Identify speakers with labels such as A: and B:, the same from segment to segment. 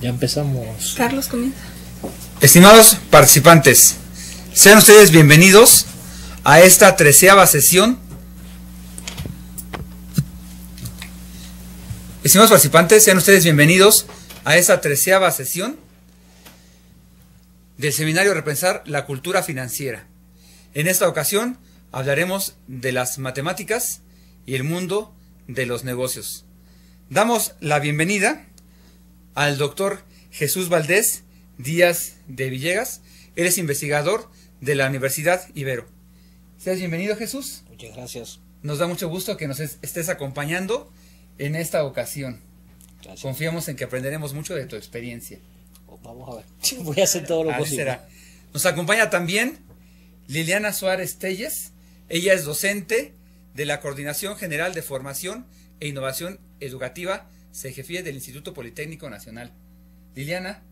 A: Ya empezamos.
B: Carlos, comienza.
C: Estimados participantes, sean ustedes bienvenidos a esta 13ª sesión. Estimados participantes, sean ustedes bienvenidos a esta 13ª sesión del seminario Repensar la cultura financiera. En esta ocasión hablaremos de las matemáticas y el mundo de los negocios. Damos la bienvenida al doctor Jesús Valdés Díaz de Villegas. Él es investigador de la Universidad Ibero. Seas bienvenido, Jesús.
A: Muchas gracias.
C: Nos da mucho gusto que nos estés acompañando en esta ocasión.
A: Gracias.
C: Confiamos en que aprenderemos mucho de tu experiencia.
A: Vamos a ver. Voy a hacer todo lo posible.
C: Será. Nos acompaña también Liliana Suárez Telles. Ella es docente de la Coordinación General de Formación e Innovación Educativa, CEGEFIE, del Instituto Politécnico Nacional. Liliana,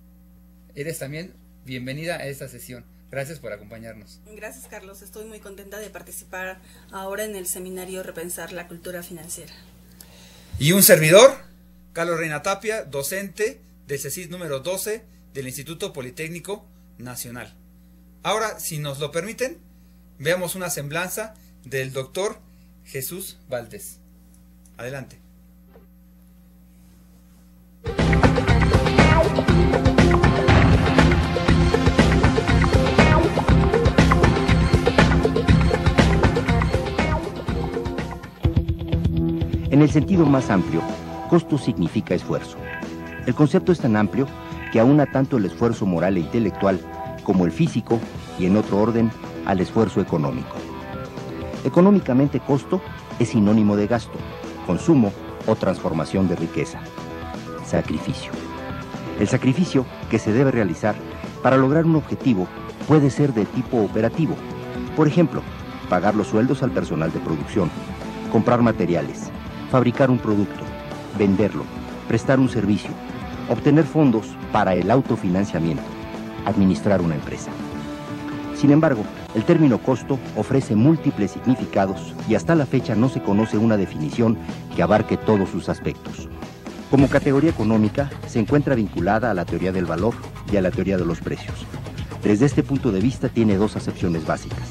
C: eres también bienvenida a esta sesión. Gracias por acompañarnos.
B: Gracias, Carlos. Estoy muy contenta de participar ahora en el seminario Repensar la cultura financiera.
C: Y un servidor, Carlos Reina Tapia, docente del CECID número 12 del Instituto Politécnico Nacional. Ahora, si nos lo permiten, veamos una semblanza del doctor Jesús Valdés. Adelante.
D: En el sentido más amplio, costo significa esfuerzo. El concepto es tan amplio que aúna tanto el esfuerzo moral e intelectual como el físico y, en otro orden, al esfuerzo económico. Económicamente, costo es sinónimo de gasto, consumo o transformación de riqueza. Sacrificio. El sacrificio que se debe realizar para lograr un objetivo puede ser de tipo operativo. Por ejemplo, pagar los sueldos al personal de producción, comprar materiales, fabricar un producto, venderlo, prestar un servicio, obtener fondos para el autofinanciamiento, administrar una empresa. Sin embargo, el término costo ofrece múltiples significados y hasta la fecha no se conoce una definición que abarque todos sus aspectos. Como categoría económica, se encuentra vinculada a la teoría del valor y a la teoría de los precios. Desde este punto de vista tiene dos acepciones básicas: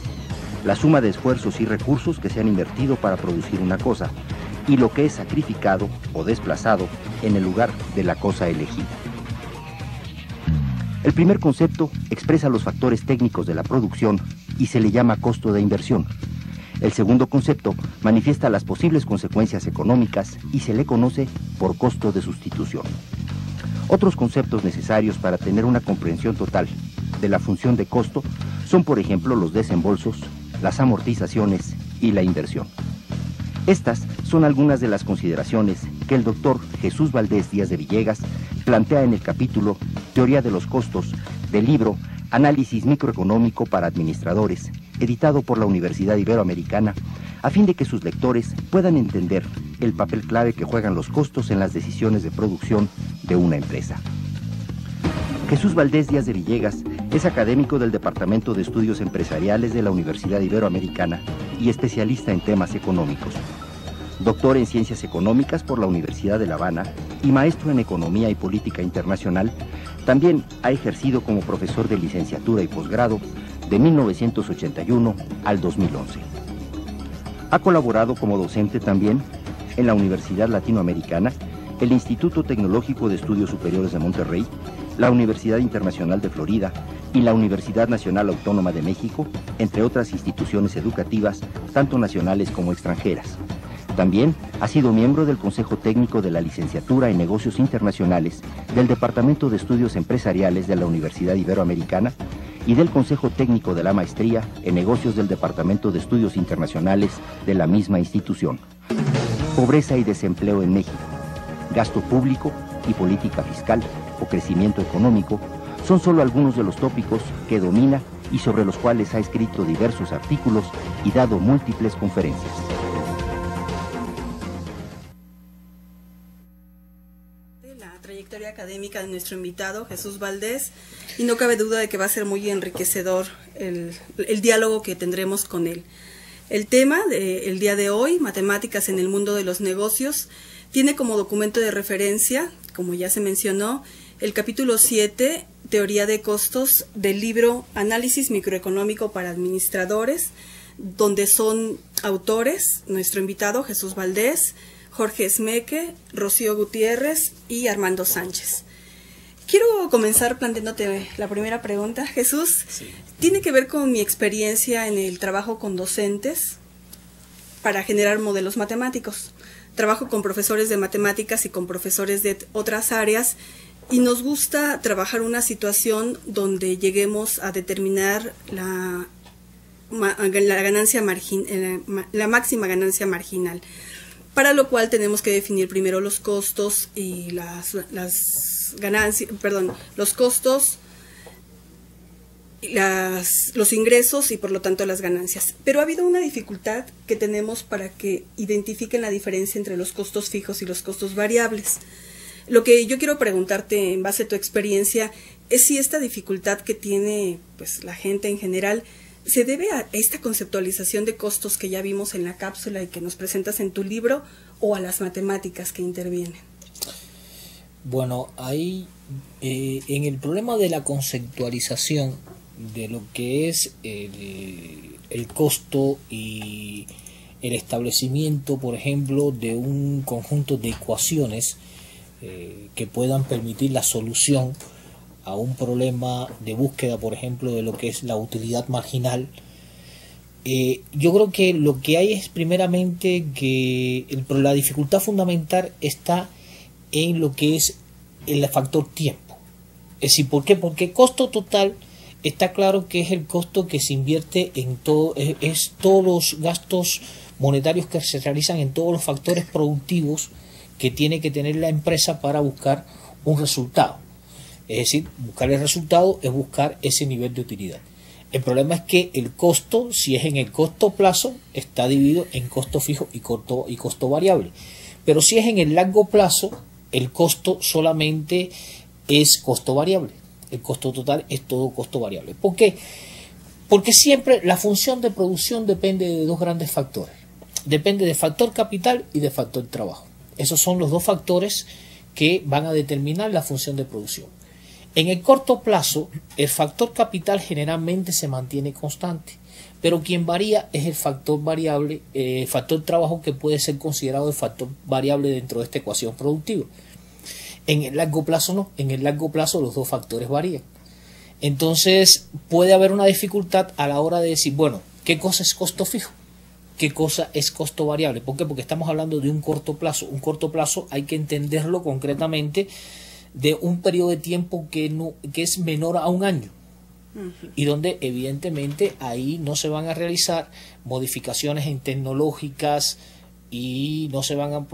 D: la suma de esfuerzos y recursos que se han invertido para producir una cosa, y lo que es sacrificado o desplazado en el lugar de la cosa elegida. El primer concepto expresa los factores técnicos de la producción y se le llama costo de inversión. El segundo concepto manifiesta las posibles consecuencias económicas y se le conoce por costo de sustitución. Otros conceptos necesarios para tener una comprensión total de la función de costo son, por ejemplo, los desembolsos, las amortizaciones y la inversión. Estas son algunas de las consideraciones que el doctor Jesús Valdés Díaz de Villegas plantea en el capítulo Teoría de los Costos del libro Análisis Microeconómico para Administradores, editado por la Universidad Iberoamericana, a fin de que sus lectores puedan entender el papel clave que juegan los costos en las decisiones de producción de una empresa. Jesús Valdés Díaz de Villegas es académico del Departamento de Estudios Empresariales de la Universidad Iberoamericana y especialista en temas económicos. Doctor en Ciencias Económicas por la Universidad de La Habana y maestro en Economía y Política Internacional, también ha ejercido como profesor de licenciatura y posgrado de 1981 al 2011. Ha colaborado como docente también en la Universidad Latinoamericana, el Instituto Tecnológico de Estudios Superiores de Monterrey, la Universidad Internacional de Florida y la Universidad Nacional Autónoma de México, entre otras instituciones educativas, tanto nacionales como extranjeras. También ha sido miembro del Consejo Técnico de la Licenciatura en Negocios Internacionales del Departamento de Estudios Empresariales de la Universidad Iberoamericana y del Consejo Técnico de la Maestría en Negocios del Departamento de Estudios Internacionales de la misma institución. Pobreza y desempleo en México, gasto público y política fiscal o crecimiento económico son solo algunos de los tópicos que domina y sobre los cuales ha escrito diversos artículos y dado múltiples conferencias.
B: La trayectoria académica de nuestro invitado, Jesús Valdés, y no cabe duda de que va a ser muy enriquecedor el diálogo que tendremos con él. El tema del día de hoy, matemáticas en el mundo de los negocios, tiene como documento de referencia, como ya se mencionó, el capítulo 7, Teoría de Costos, del libro Análisis Microeconómico para Administradores, donde son autores nuestro invitado Jesús Valdés, Jorge Esmeque, Rocío Gutiérrez y Armando Sánchez. Quiero comenzar planteándote la primera pregunta, Jesús.
A: Sí.
B: Tiene que ver con mi experiencia en el trabajo con docentes para generar modelos matemáticos. Trabajo con profesores de matemáticas y con profesores de otras áreas y nos gusta trabajar una situación donde lleguemos a determinar la máxima ganancia marginal, para lo cual tenemos que definir primero los costos y los costos, los ingresos y por lo tanto las ganancias. Pero ha habido una dificultad que tenemos para que identifiquen la diferencia entre los costos fijos y los costos variables. Lo que yo quiero preguntarte en base a tu experiencia es si esta dificultad que tiene pues la gente en general se debe a esta conceptualización de costos que ya vimos en la cápsula y que nos presentas en tu libro, o a las matemáticas que intervienen.
A: Bueno, ahí en el problema de la conceptualización de lo que es el costo y el establecimiento, por ejemplo, de un conjunto de ecuaciones que puedan permitir la solución a un problema de búsqueda, por ejemplo, de lo que es la utilidad marginal. Yo creo que lo que hay es primeramente que la dificultad fundamental está en lo que es el factor tiempo. Es decir, ¿por qué? Porque costo total está claro que es el costo que se invierte en todo, es todos los gastos monetarios que se realizan en todos los factores productivos que tiene que tener la empresa para buscar un resultado. Es decir, buscar el resultado es buscar ese nivel de utilidad. El problema es que el costo, si es en el corto plazo, está dividido en costo fijo y costo variable. Pero si es en el largo plazo, el costo solamente es costo variable. El costo total es todo costo variable. ¿Por qué? Porque siempre la función de producción depende de dos grandes factores. Depende del factor capital y del factor trabajo. Esos son los dos factores que van a determinar la función de producción. En el corto plazo, el factor capital generalmente se mantiene constante, pero quien varía es el factor variable, factor trabajo, que puede ser considerado el factor variable dentro de esta ecuación productiva. En el largo plazo no, en el largo plazo los dos factores varían. Entonces puede haber una dificultad a la hora de decir, bueno, ¿qué cosa es costo fijo? ¿Qué cosa es costo variable? ¿Por qué? Porque estamos hablando de un corto plazo. Un corto plazo hay que entenderlo concretamente de un periodo de tiempo que es menor a un año, y donde evidentemente ahí no se van a realizar modificaciones tecnológicas y no se van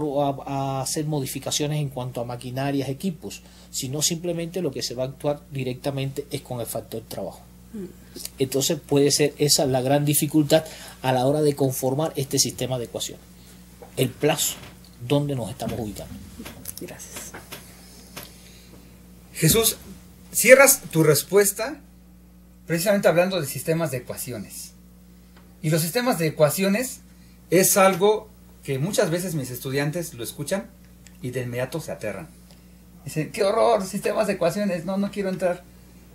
A: a hacer modificaciones en cuanto a maquinarias, equipos, sino simplemente lo que se va a actuar directamente es con el factor trabajo. Entonces puede ser esa la gran dificultad a la hora de conformar este sistema de ecuaciones. El plazo, donde nos estamos ubicando.
B: Gracias.
C: Jesús, cierras tu respuesta precisamente hablando de sistemas de ecuaciones. Y los sistemas de ecuaciones es algo que muchas veces mis estudiantes lo escuchan y de inmediato se aterran. Dicen, ¡qué horror! Sistemas de ecuaciones, no quiero entrar.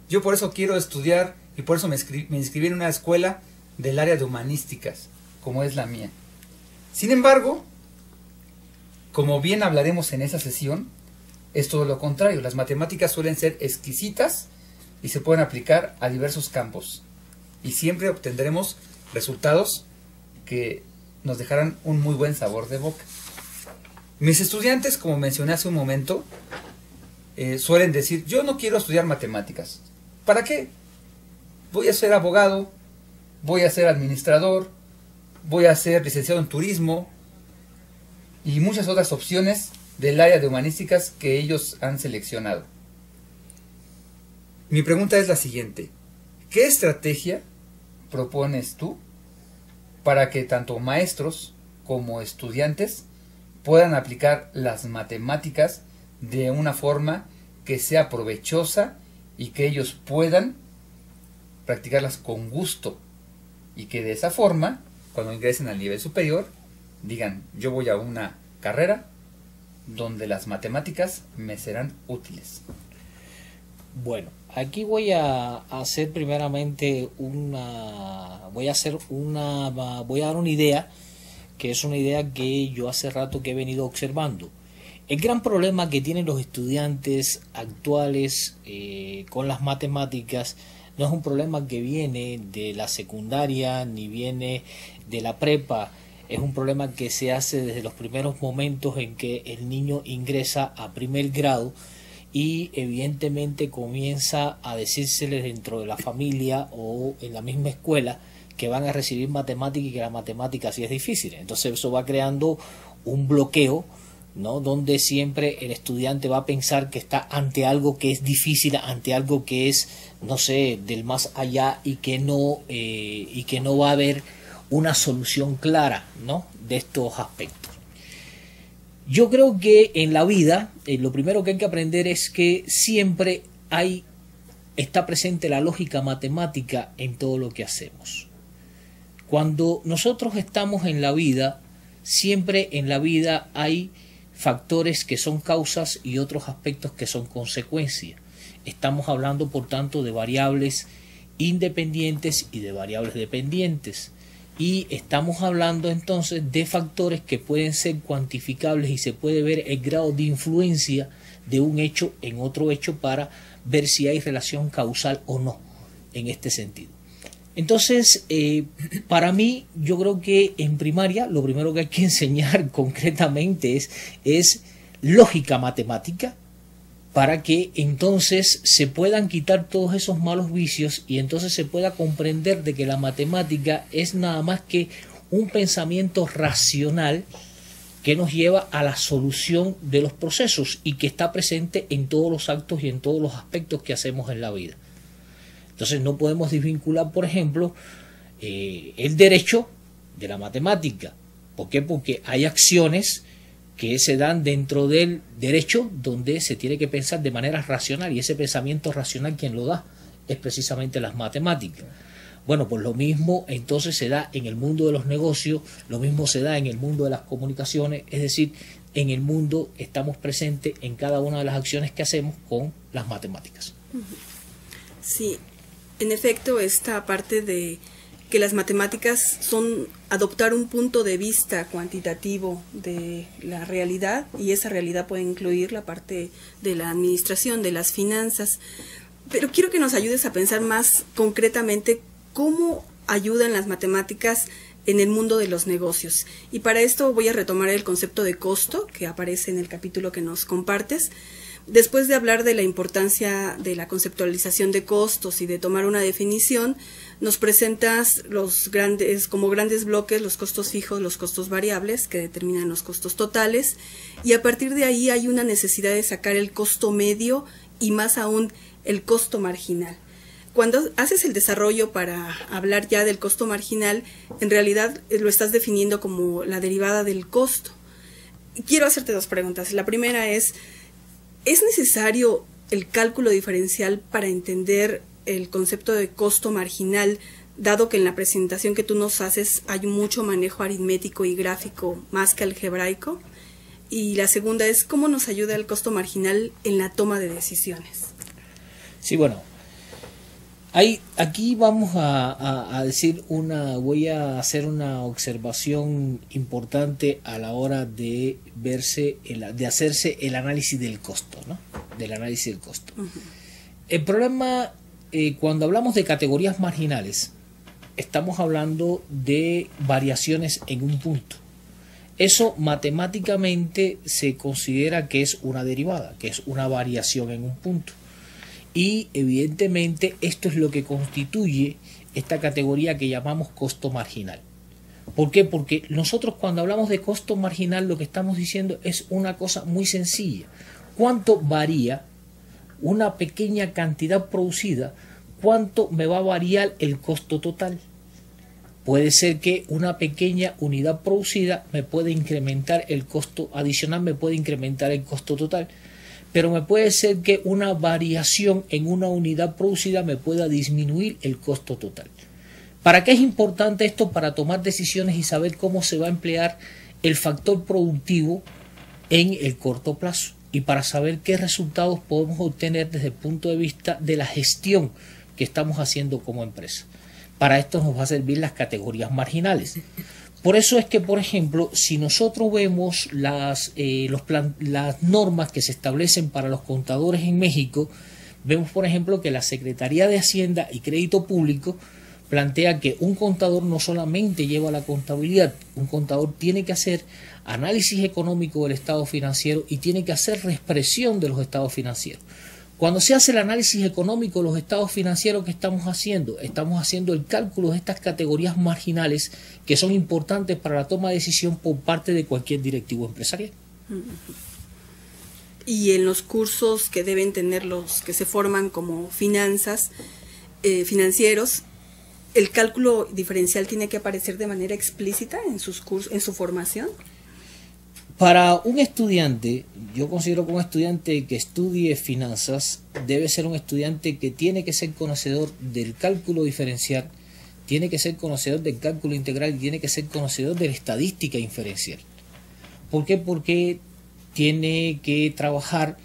C: Yo por eso quiero estudiar y por eso me inscribí en una escuela del área de humanísticas, como es la mía. Sin embargo, como bien hablaremos en esa sesión, es todo lo contrario. Las matemáticas suelen ser exquisitas y se pueden aplicar a diversos campos. Y siempre obtendremos resultados que nos dejarán un muy buen sabor de boca. Mis estudiantes, como mencioné hace un momento, suelen decir, yo no quiero estudiar matemáticas. ¿Para qué? Voy a ser abogado, voy a ser administrador, voy a ser licenciado en turismo y muchas otras opciones del área de humanísticas que ellos han seleccionado. Mi pregunta es la siguiente: ¿qué estrategia propones tú para que tanto maestros como estudiantes puedan aplicar las matemáticas de una forma que sea provechosa y que ellos puedan practicarlas con gusto, y que de esa forma, cuando ingresen al nivel superior, digan, yo voy a una carrera donde las matemáticas me serán útiles?
A: Bueno, aquí voy a hacer primeramente voy a dar una idea, que es una idea que yo hace rato que he venido observando. El gran problema que tienen los estudiantes actuales con las matemáticas no es un problema que viene de la secundaria ni viene de la prepa. Es un problema que se hace desde los primeros momentos en que el niño ingresa a primer grado y evidentemente comienza a decírseles dentro de la familia o en la misma escuela que van a recibir matemática y que la matemática sí es difícil. Entonces eso va creando un bloqueo, ¿no? Donde siempre el estudiante va a pensar que está ante algo que es difícil, ante algo que es, no sé, del más allá y que no va a haber una solución clara, ¿no? De estos aspectos. Yo creo que en la vida lo primero que hay que aprender es que siempre está presente la lógica matemática en todo lo que hacemos. Cuando nosotros estamos en la vida, siempre en la vida hay factores que son causas y otros aspectos que son consecuencias. Estamos hablando, por tanto, de variables independientes y de variables dependientes. Y estamos hablando entonces de factores que pueden ser cuantificables y se puede ver el grado de influencia de un hecho en otro hecho para ver si hay relación causal o no en este sentido. Entonces, para mí, yo creo que en primaria lo primero que hay que enseñar concretamente es lógica matemática, para que entonces se puedan quitar todos esos malos vicios y entonces se pueda comprender de que la matemática es nada más que un pensamiento racional que nos lleva a la solución de los procesos y que está presente en todos los actos y en todos los aspectos que hacemos en la vida. Entonces no podemos desvincular, por ejemplo, el derecho de la matemática. ¿Por qué? Porque hay acciones que se dan dentro del derecho donde se tiene que pensar de manera racional y ese pensamiento racional quien lo da es precisamente las matemáticas. Bueno, pues lo mismo entonces se da en el mundo de los negocios, lo mismo se da en el mundo de las comunicaciones, es decir, en el mundo estamos presentes en cada una de las acciones que hacemos con las matemáticas.
B: Sí, en efecto, esta parte de que las matemáticas son adoptar un punto de vista cuantitativo de la realidad y esa realidad puede incluir la parte de la administración, de las finanzas. Pero quiero que nos ayudes a pensar más concretamente cómo ayudan las matemáticas en el mundo de los negocios. Y para esto voy a retomar el concepto de costo que aparece en el capítulo que nos compartes. Después de hablar de la importancia de la conceptualización de costos y de tomar una definición, nos presentas como grandes bloques los costos fijos, los costos variables que determinan los costos totales y a partir de ahí hay una necesidad de sacar el costo medio y más aún el costo marginal. Cuando haces el desarrollo para hablar ya del costo marginal, en realidad lo estás definiendo como la derivada del costo. Quiero hacerte dos preguntas. La primera ¿es necesario el cálculo diferencial para entender el concepto de costo marginal, dado que en la presentación que tú nos haces hay mucho manejo aritmético y gráfico más que algebraico? Y la segunda es, ¿cómo nos ayuda el costo marginal en la toma de decisiones?
A: Sí, bueno, aquí vamos a decir voy a hacer una observación importante a la hora de hacerse el análisis del costo, ¿no? Del análisis del costo. El problema, cuando hablamos de categorías marginales, estamos hablando de variaciones en un punto. Eso matemáticamente se considera que es una derivada, que es una variación en un punto. Y evidentemente esto es lo que constituye esta categoría que llamamos costo marginal. ¿Por qué? Porque nosotros cuando hablamos de costo marginal lo que estamos diciendo es una cosa muy sencilla. ¿Cuánto varía una pequeña cantidad producida? ¿Cuánto me va a variar el costo total? Puede ser que una pequeña unidad producida me puede incrementar el costo adicional, me puede incrementar el costo total. Pero me puede ser que una variación en una unidad producida me pueda disminuir el costo total. ¿Para qué es importante esto? Para tomar decisiones y saber cómo se va a emplear el factor productivo en el corto plazo. y para saber qué resultados podemos obtener desde el punto de vista de la gestión que estamos haciendo como empresa. Para esto nos va a servir las categorías marginales. Por eso es que, por ejemplo, si nosotros vemos las normas que se establecen para los contadores en México, vemos, por ejemplo, que la Secretaría de Hacienda y Crédito Público plantea que un contador no solamente lleva la contabilidad, un contador tiene que hacer análisis económico del estado financiero y tiene que hacer reexpresión de los estados financieros. Cuando se hace el análisis económico de los estados financieros, ¿qué estamos haciendo? Estamos haciendo el cálculo de estas categorías marginales que son importantes para la toma de decisión por parte de cualquier directivo empresarial.
B: Y en los cursos que deben tener los que se forman como financieros, ¿el cálculo diferencial tiene que aparecer de manera explícita en sus cursos, en su formación?
A: Para un estudiante, yo considero que un estudiante que estudie finanzas debe ser un estudiante que tiene que ser conocedor del cálculo diferencial, tiene que ser conocedor del cálculo integral y tiene que ser conocedor de la estadística inferencial. ¿Por qué? Porque tiene que trabajar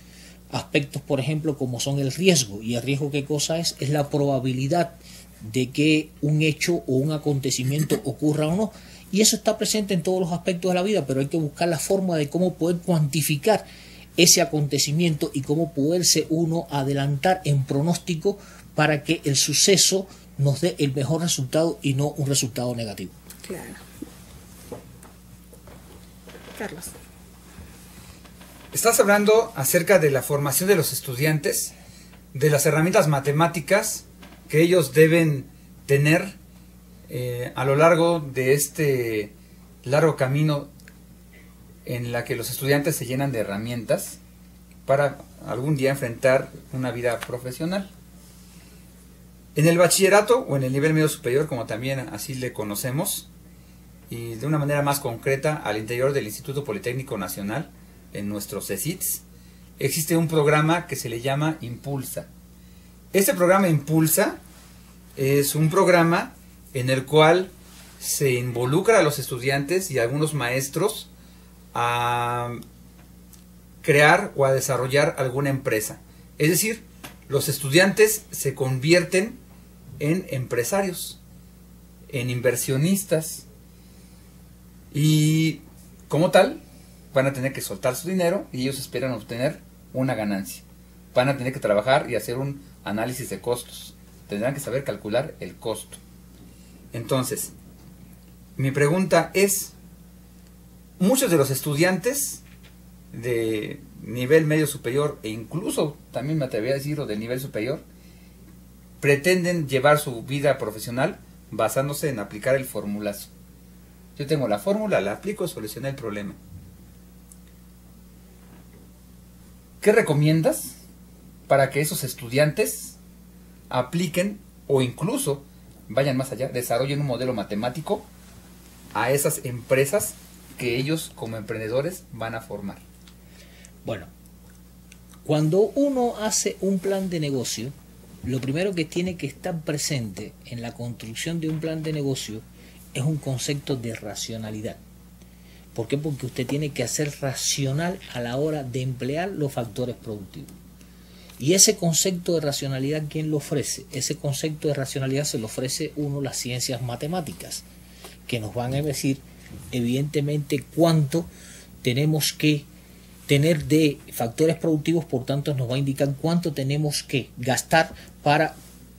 A: aspectos, por ejemplo, como son el riesgo. ¿Y el riesgo qué cosa es? Es la probabilidad de que un hecho o un acontecimiento ocurra o no. Y eso está presente en todos los aspectos de la vida, pero hay que buscar la forma de cómo poder cuantificar ese acontecimiento y cómo poderse uno adelantar en pronóstico para que el suceso nos dé el mejor resultado y no un resultado negativo.
B: Claro. Carlos.
C: Estás hablando acerca de la formación de los estudiantes, de las herramientas matemáticas que ellos deben tener a lo largo de este largo camino en la que los estudiantes se llenan de herramientas para algún día enfrentar una vida profesional. En el bachillerato o en el nivel medio superior, como también así le conocemos, y de una manera más concreta al interior del Instituto Politécnico Nacional, en nuestros CECITS, existe un programa que se le llama Impulsa. Este programa Impulsa es un programa en el cual se involucra a los estudiantes y a algunos maestros a crear o a desarrollar alguna empresa. Es decir, los estudiantes se convierten en empresarios, en inversionistas, y como tal van a tener que soltar su dinero y ellos esperan obtener una ganancia. Van a tener que trabajar y hacer un análisis de costos. Tendrán que saber calcular el costo. Entonces, mi pregunta es, muchos de los estudiantes de nivel medio superior e incluso también me atrevería a decirlo de nivel superior, pretenden llevar su vida profesional basándose en aplicar el formulazo. Yo tengo la fórmula, la aplico, solucioné el problema. ¿Qué recomiendas para que esos estudiantes apliquen o incluso vayan más allá, desarrollen un modelo matemático a esas empresas que ellos como emprendedores van a formar?
A: Bueno, cuando uno hace un plan de negocio, lo primero que tiene que estar presente en la construcción de un plan de negocio es un concepto de racionalidad. ¿Por qué? Porque usted tiene que ser racional a la hora de emplear los factores productivos. Y ese concepto de racionalidad, ¿quién lo ofrece? Ese concepto de racionalidad se lo ofrece uno las ciencias matemáticas, que nos van a decir evidentemente cuánto tenemos que tener de factores productivos, por tanto nos va a indicar cuánto tenemos que gastar para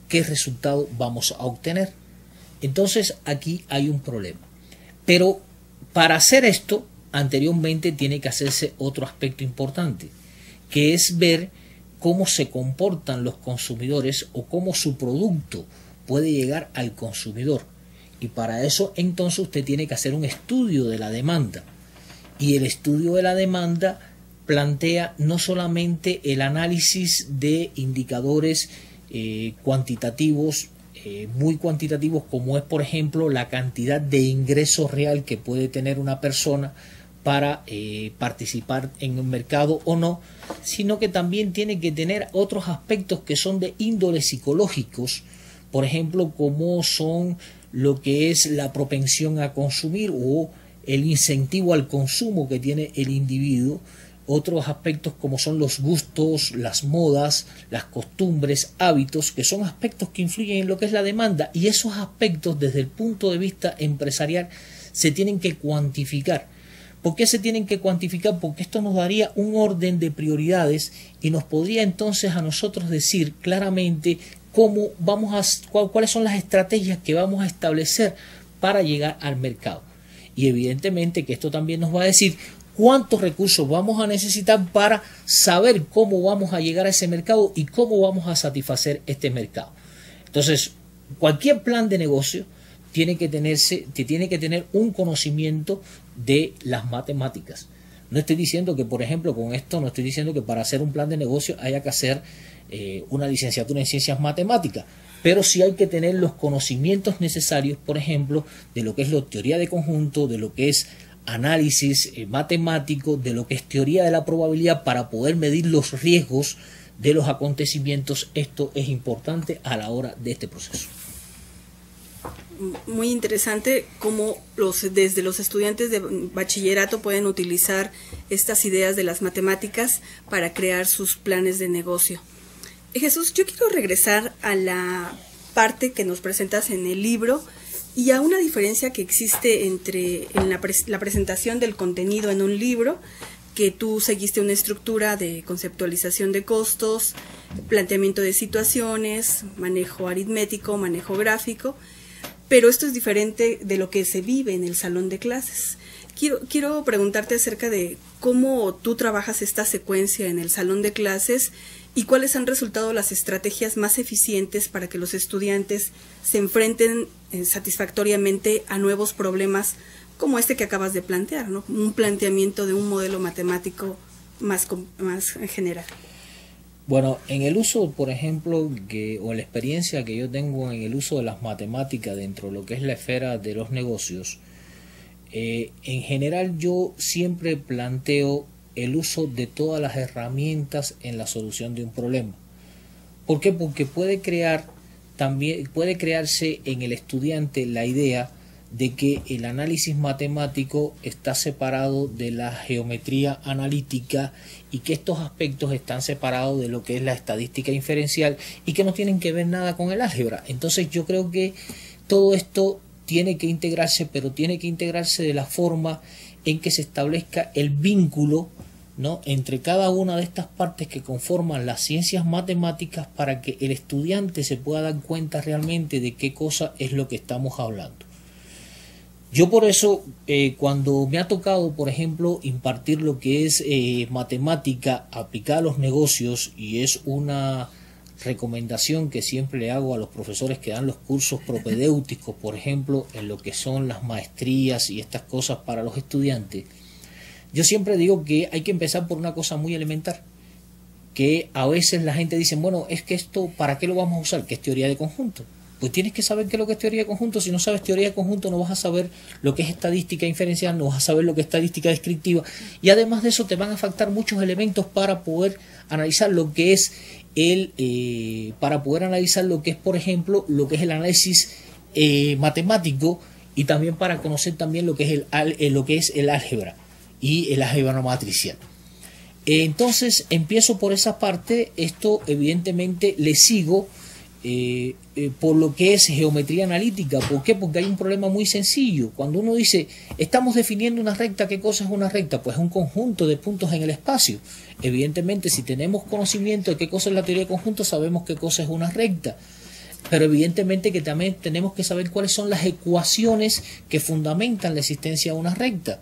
A: qué resultado vamos a obtener. Entonces aquí hay un problema. Pero para hacer esto, anteriormente tiene que hacerse otro aspecto importante, que es ver cómo se comportan los consumidores o cómo su producto puede llegar al consumidor. Y para eso entonces usted tiene que hacer un estudio de la demanda. Y el estudio de la demanda plantea no solamente el análisis de indicadores cuantitativos, muy cuantitativos, como es por ejemplo la cantidad de ingreso real que puede tener una persona para participar en el mercado o no, sino que también tiene que tener otros aspectos que son de índole psicológicos, por ejemplo, como son lo que es la propensión a consumir o el incentivo al consumo que tiene el individuo, otros aspectos como son los gustos, las modas, las costumbres, hábitos, que son aspectos que influyen en lo que es la demanda, y esos aspectos desde el punto de vista empresarial se tienen que cuantificar. ¿Por qué se tienen que cuantificar? Porque esto nos daría un orden de prioridades y nos podría entonces a nosotros decir claramente cuáles son las estrategias que vamos a establecer para llegar al mercado. Y evidentemente que esto también nos va a decir cuántos recursos vamos a necesitar para saber cómo vamos a llegar a ese mercado y cómo vamos a satisfacer este mercado. Entonces, cualquier plan de negocio tiene que tener un conocimiento de las matemáticas. No estoy diciendo que, por ejemplo, con esto no estoy diciendo que para hacer un plan de negocio haya que hacer una licenciatura en ciencias matemáticas, pero sí hay que tener los conocimientos necesarios, por ejemplo, de lo que es la teoría de conjunto, de lo que es análisis matemático, de lo que es teoría de la probabilidad para poder medir los riesgos de los acontecimientos. Esto es importante a la hora de este proceso.
B: Muy interesante cómo desde los estudiantes de bachillerato pueden utilizar estas ideas de las matemáticas para crear sus planes de negocio. Jesús, yo quiero regresar a la parte que nos presentas en el libro y a una diferencia que existe entre la presentación del contenido en un libro, que tú seguiste una estructura de conceptualización de costos, planteamiento de situaciones, manejo aritmético, manejo gráfico, pero esto es diferente de lo que se vive en el salón de clases. Quiero preguntarte acerca de cómo tú trabajas esta secuencia en el salón de clases y cuáles han resultado las estrategias más eficientes para que los estudiantes se enfrenten satisfactoriamente a nuevos problemas como este que acabas de plantear, ¿no? Un planteamiento de un modelo matemático más general.
A: Bueno, en el uso, por ejemplo, o la experiencia que yo tengo en el uso de las matemáticas dentro de lo que es la esfera de los negocios, en general yo siempre planteo el uso de todas las herramientas en la solución de un problema. ¿Por qué? Porque puede crearse en el estudiante la idea de que el análisis matemático está separado de la geometría analítica y que estos aspectos están separados de lo que es la estadística inferencial y que no tienen que ver nada con el álgebra. Entonces yo creo que todo esto tiene que integrarse, pero tiene que integrarse de la forma en que se establezca el vínculo, ¿no?, entre cada una de estas partes que conforman las ciencias matemáticas para que el estudiante se pueda dar cuenta realmente de qué cosa es lo que estamos hablando. Yo por eso, cuando me ha tocado, por ejemplo, impartir lo que es matemática aplicada a los negocios, y es una recomendación que siempre le hago a los profesores que dan los cursos propedéuticos, por ejemplo, en lo que son las maestrías y estas cosas para los estudiantes, yo siempre digo que hay que empezar por una cosa muy elemental, que a veces la gente dice, bueno, es que esto, ¿para qué lo vamos a usar? ¿Qué es teoría de conjunto? Pues tienes que saber qué es lo que es teoría de conjunto. Si no sabes teoría de conjunto no vas a saber lo que es estadística inferencial, no vas a saber lo que es estadística descriptiva, y además de eso te van a faltar muchos elementos para poder analizar lo que es por ejemplo, lo que es el análisis matemático, y también para conocer también lo que es el álgebra y el álgebra no matricial. Entonces empiezo por esa parte. Esto evidentemente le sigo por lo que es geometría analítica. ¿Por qué? Porque hay un problema muy sencillo. Cuando uno dice, estamos definiendo una recta, ¿qué cosa es una recta? Pues es un conjunto de puntos en el espacio. Evidentemente, si tenemos conocimiento de qué cosa es la teoría de conjuntos, sabemos qué cosa es una recta. Pero evidentemente que también tenemos que saber cuáles son las ecuaciones que fundamentan la existencia de una recta.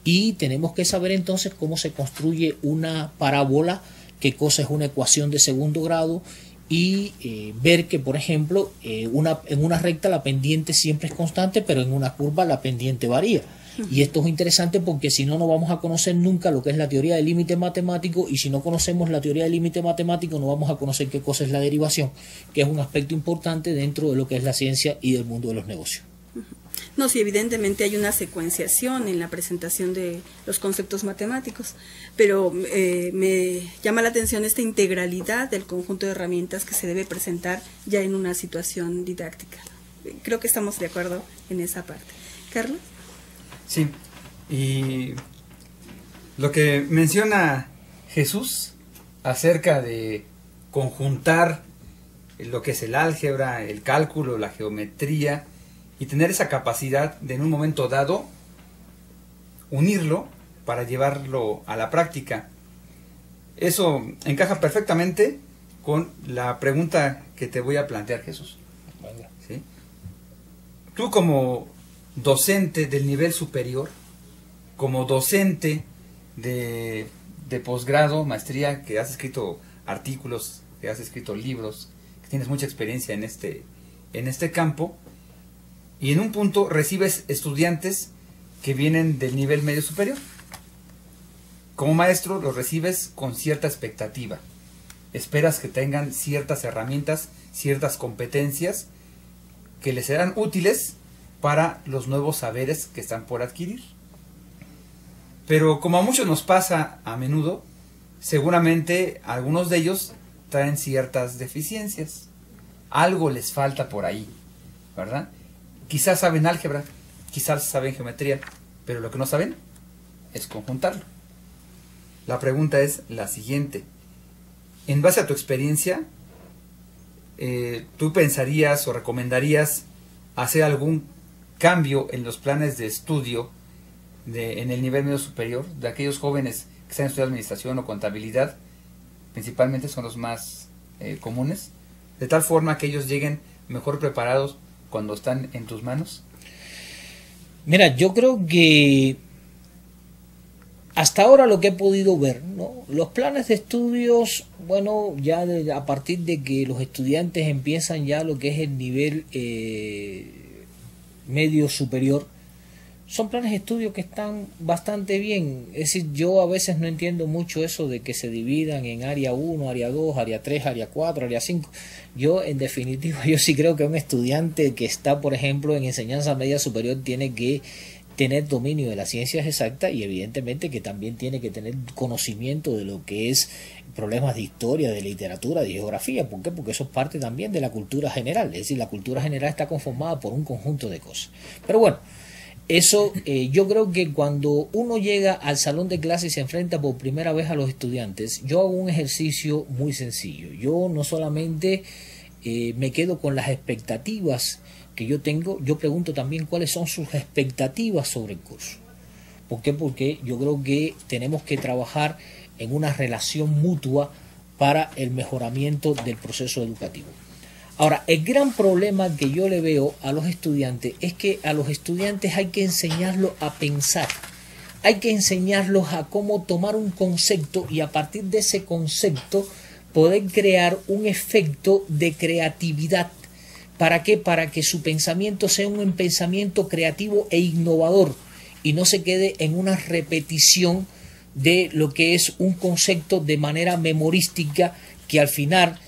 A: Y tenemos que saber entonces cómo se construye una parábola, qué cosa es una ecuación de segundo grado, y ver que, por ejemplo, en una recta la pendiente siempre es constante, pero en una curva la pendiente varía. Y esto es interesante porque si no, no vamos a conocer nunca lo que es la teoría del límite matemático, y si no conocemos la teoría del límite matemático no vamos a conocer qué cosa es la derivación, que es un aspecto importante dentro de lo que es la ciencia y del mundo de los negocios.
B: No, sí, evidentemente hay una secuenciación en la presentación de los conceptos matemáticos, pero me llama la atención esta integralidad del conjunto de herramientas que se debe presentar ya en una situación didáctica. Creo que estamos de acuerdo en esa parte. ¿Carlos?
C: Sí, y Lo que menciona Jesús acerca de conjuntar lo que es el álgebra, el cálculo, la geometría, y tener esa capacidad de en un momento dado unirlo para llevarlo a la práctica. Eso encaja perfectamente con la pregunta que te voy a plantear, Jesús. ¿Sí? Tú como docente del nivel superior, como docente de posgrado, maestría, que has escrito artículos, que has escrito libros, que tienes mucha experiencia en este campo, y en un punto recibes estudiantes que vienen del nivel medio superior. Como maestro los recibes con cierta expectativa. Esperas que tengan ciertas herramientas, ciertas competencias que les serán útiles para los nuevos saberes que están por adquirir. Pero como a muchos nos pasa a menudo, seguramente algunos de ellos traen ciertas deficiencias. Algo les falta por ahí, ¿verdad? Quizás saben álgebra, quizás saben geometría, pero lo que no saben es conjuntarlo. La pregunta es la siguiente. En base a tu experiencia, ¿tú pensarías o recomendarías hacer algún cambio en los planes de estudio en el nivel medio superior de aquellos jóvenes que están estudiando administración o contabilidad? Principalmente son los más comunes, de tal forma que ellos lleguen mejor preparados cuando están en tus manos.
A: Mira, yo creo que hasta ahora lo que he podido ver, ¿no? Los planes de estudios, bueno, ya a partir de que los estudiantes empiezan ya lo que es el nivel medio superior, son planes de estudio que están bastante bien. Es decir, yo a veces no entiendo mucho eso de que se dividan en área 1, área 2, área 3, área 4, área 5. Yo, en definitiva, yo sí creo que un estudiante que está, por ejemplo, en enseñanza media superior tiene que tener dominio de las ciencias exactas y evidentemente que también tiene que tener conocimiento de lo que es problemas de historia, de literatura, de geografía. ¿Por qué? Porque eso es parte también de la cultura general. Es decir, la cultura general está conformada por un conjunto de cosas. Pero bueno, eso yo creo que cuando uno llega al salón de clases y se enfrenta por primera vez a los estudiantes, yo hago un ejercicio muy sencillo. Yo no solamente me quedo con las expectativas que yo tengo, yo pregunto también cuáles son sus expectativas sobre el curso. ¿Por qué? Porque yo creo que tenemos que trabajar en una relación mutua para el mejoramiento del proceso educativo. Ahora, el gran problema que yo le veo a los estudiantes es que a los estudiantes hay que enseñarlos a pensar, hay que enseñarlos a cómo tomar un concepto y a partir de ese concepto poder crear un efecto de creatividad. ¿Para qué? Para que su pensamiento sea un pensamiento creativo e innovador y no se quede en una repetición de lo que es un concepto de manera memorística que al final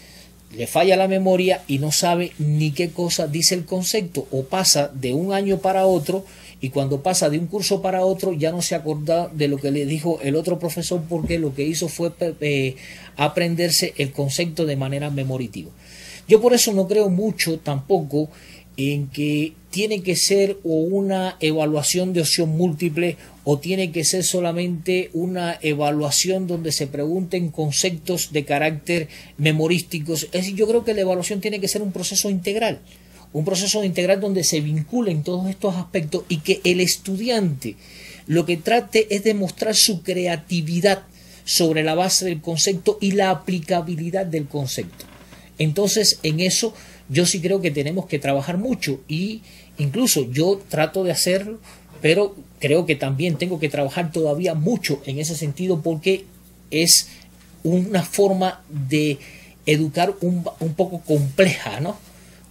A: le falla la memoria y no sabe ni qué cosa dice el concepto, o pasa de un año para otro y cuando pasa de un curso para otro ya no se acuerda de lo que le dijo el otro profesor porque lo que hizo fue aprenderse el concepto de manera memoritiva. Yo por eso no creo mucho tampoco en que tiene que ser o una evaluación de opción múltiple o tiene que ser solamente una evaluación donde se pregunten conceptos de carácter memorísticos. Es decir, yo creo que la evaluación tiene que ser un proceso integral donde se vinculen todos estos aspectos y que el estudiante lo que trate es demostrar su creatividad sobre la base del concepto y la aplicabilidad del concepto. Entonces, en eso yo sí creo que tenemos que trabajar mucho y incluso yo trato de hacerlo, pero creo que también tengo que trabajar todavía mucho en ese sentido porque es una forma de educar un poco compleja, ¿no?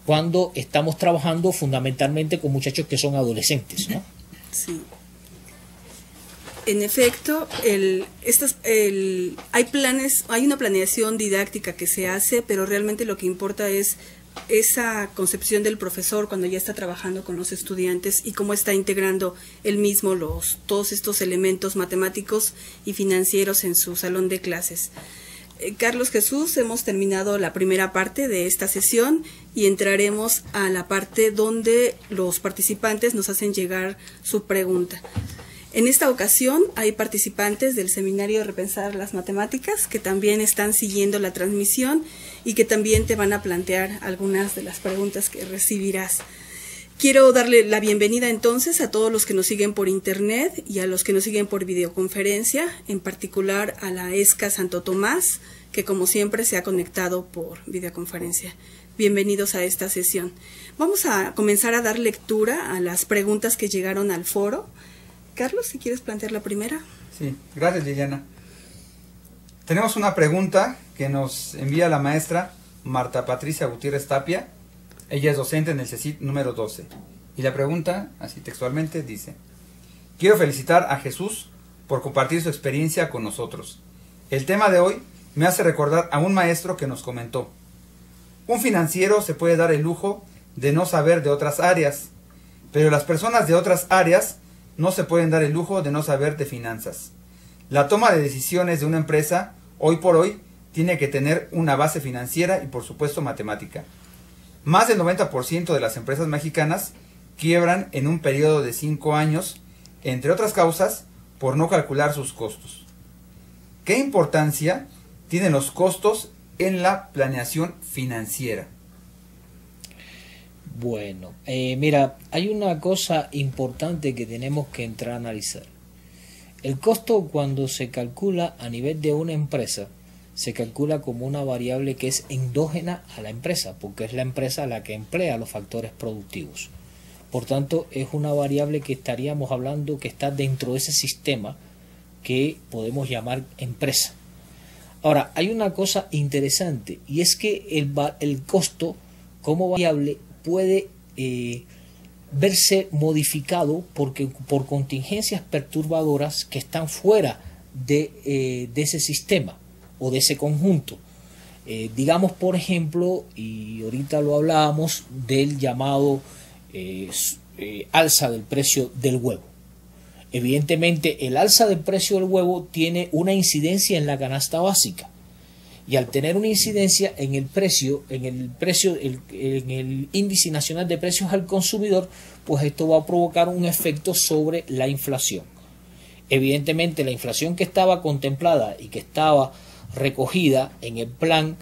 A: Cuando estamos trabajando fundamentalmente con muchachos que son adolescentes, ¿no?
B: Sí. En efecto, hay planes, hay una planeación didáctica que se hace, pero realmente lo que importa es esa concepción del profesor cuando ya está trabajando con los estudiantes y cómo está integrando él mismo todos estos elementos matemáticos y financieros en su salón de clases. Carlos, Jesús, hemos terminado la primera parte de esta sesión y entraremos a la parte donde los participantes nos hacen llegar su pregunta. En esta ocasión hay participantes del seminario Repensar las Matemáticas que también están siguiendo la transmisión y que también te van a plantear algunas de las preguntas que recibirás. Quiero darle la bienvenida entonces a todos los que nos siguen por internet y a los que nos siguen por videoconferencia, en particular a la ESCA Santo Tomás, que como siempre se ha conectado por videoconferencia. Bienvenidos a esta sesión. Vamos a comenzar a dar lectura a las preguntas que llegaron al foro. Carlos, si quieres plantear la primera.
C: Sí, gracias Liliana. Tenemos una pregunta que nos envía la maestra Marta Patricia Gutiérrez Tapia. Ella es docente en el CECIT número 12. Y la pregunta, así textualmente, dice: quiero felicitar a Jesús por compartir su experiencia con nosotros. El tema de hoy me hace recordar a un maestro que nos comentó: un financiero se puede dar el lujo de no saber de otras áreas, pero las personas de otras áreas no se pueden dar el lujo de no saber de finanzas. La toma de decisiones de una empresa, hoy por hoy, tiene que tener una base financiera y por supuesto matemática. Más del 90% de las empresas mexicanas quiebran en un periodo de 5 años, entre otras causas, por no calcular sus costos. ¿Qué importancia tienen los costos en la planeación financiera?
A: Bueno, mira, hay una cosa importante que tenemos que entrar a analizar. El costo, cuando se calcula a nivel de una empresa, se calcula como una variable que es endógena a la empresa, porque es la empresa la que emplea los factores productivos. Por tanto, es una variable que estaríamos hablando que está dentro de ese sistema que podemos llamar empresa. Ahora, hay una cosa interesante, y es que el costo como variable puede verse modificado por contingencias perturbadoras que están fuera de ese sistema o de ese conjunto. Digamos, por ejemplo, y ahorita lo hablábamos, del llamado alza del precio del huevo. Evidentemente, el alza del precio del huevo tiene una incidencia en la canasta básica. Y al tener una incidencia en el índice nacional de precios al consumidor, pues esto va a provocar un efecto sobre la inflación. Evidentemente, la inflación que estaba contemplada y que estaba recogida en el plan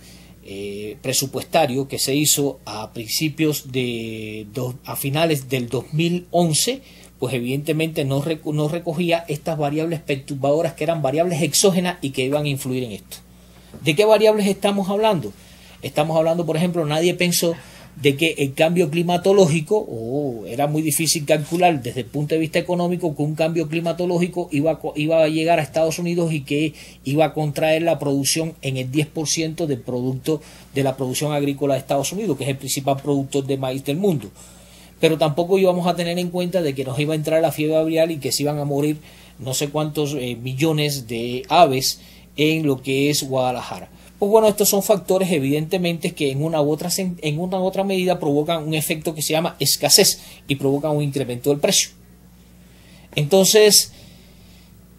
A: presupuestario que se hizo a finales del 2011, pues evidentemente no recogía estas variables perturbadoras que eran variables exógenas y que iban a influir en esto. ¿De qué variables estamos hablando? Estamos hablando, por ejemplo, nadie pensó de que el cambio climatológico, era muy difícil calcular desde el punto de vista económico que un cambio climatológico iba a llegar a Estados Unidos y que iba a contraer la producción en el 10% del producto de la producción agrícola de Estados Unidos, que es el principal productor de maíz del mundo. Pero tampoco íbamos a tener en cuenta de que nos iba a entrar la fiebre aviar y que se iban a morir no sé cuántos millones de aves en lo que es Guadalajara. Pues bueno, estos son factores evidentemente que en una u otra medida provocan un efecto que se llama escasez y provocan un incremento del precio. Entonces